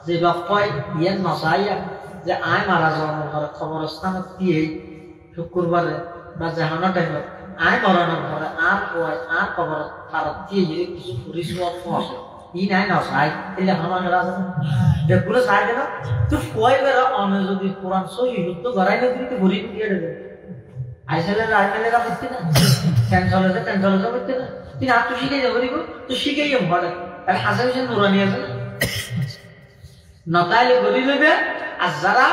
যে বাপ্পাই ইয়ান নসাইয়া যে আয় মারা যাওয়ার ঘরে খবরস্থানত দিয়ে শুক্রবারে বা জাহানো টাইমত আয় মরানোর ঘরে আর কয় আর খবর তারা দিয়ে কিছু পুলিশ আছে ই নাই নসাই এলে হামানের আছে দেখুলো চাই দেন তো কয় বেড়া অনে যদি কোরআন সহি তো গড়াই না দিতে ভরি দিয়ে দেবে আইসেলের আইমেলেরা করতে না টেনশন করতে না তুই আর তো শিখে যাবো তো শিখেই ভরে আর হাসা হিসেবে নুরানি আছে না নতাইলে গড়ি লইবে আর যারা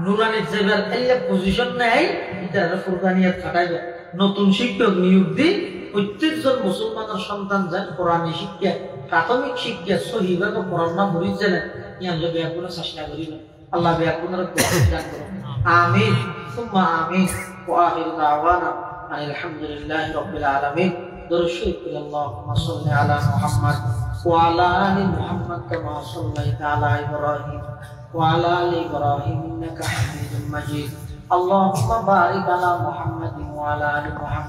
নুরানির জেবের এলে পজিশন নেয় এটা ফুরকানিয়াত কাটাইবে নতুন শিক্ষক নিয়োগ দি প্রত্যেকজন মুসলমানের সন্তান যেন কোরআনী শিক্ষা প্রাথমিক শিক্ষা সহিভাবে পড়াশোনা করি জানেন ইয়ান যদি কোনো চেষ্টা করিবেন আল্লাহ বেয়াকুনের দান করুন আমিন সুম্মা আমিন ওয়া আখিরু দাওয়ানা আলহামদুলিল্লাহি রাব্বিল আলামিন দরুদ আল্লাহুম্মা সাল্লি আলা মুহাম্মদ ওয়া আলা আলি মুহাম্মদ কামা সাল্লাইতা আলা ইব্রাহিম ওয়া আলা আলি ইব্রাহিম ইন্নাকা হামিদুম মাজিদ আল্লাহুম্মা বারিক আলা মুহাম্মাদিন ওয়া আলা আলি মুহাম্মদ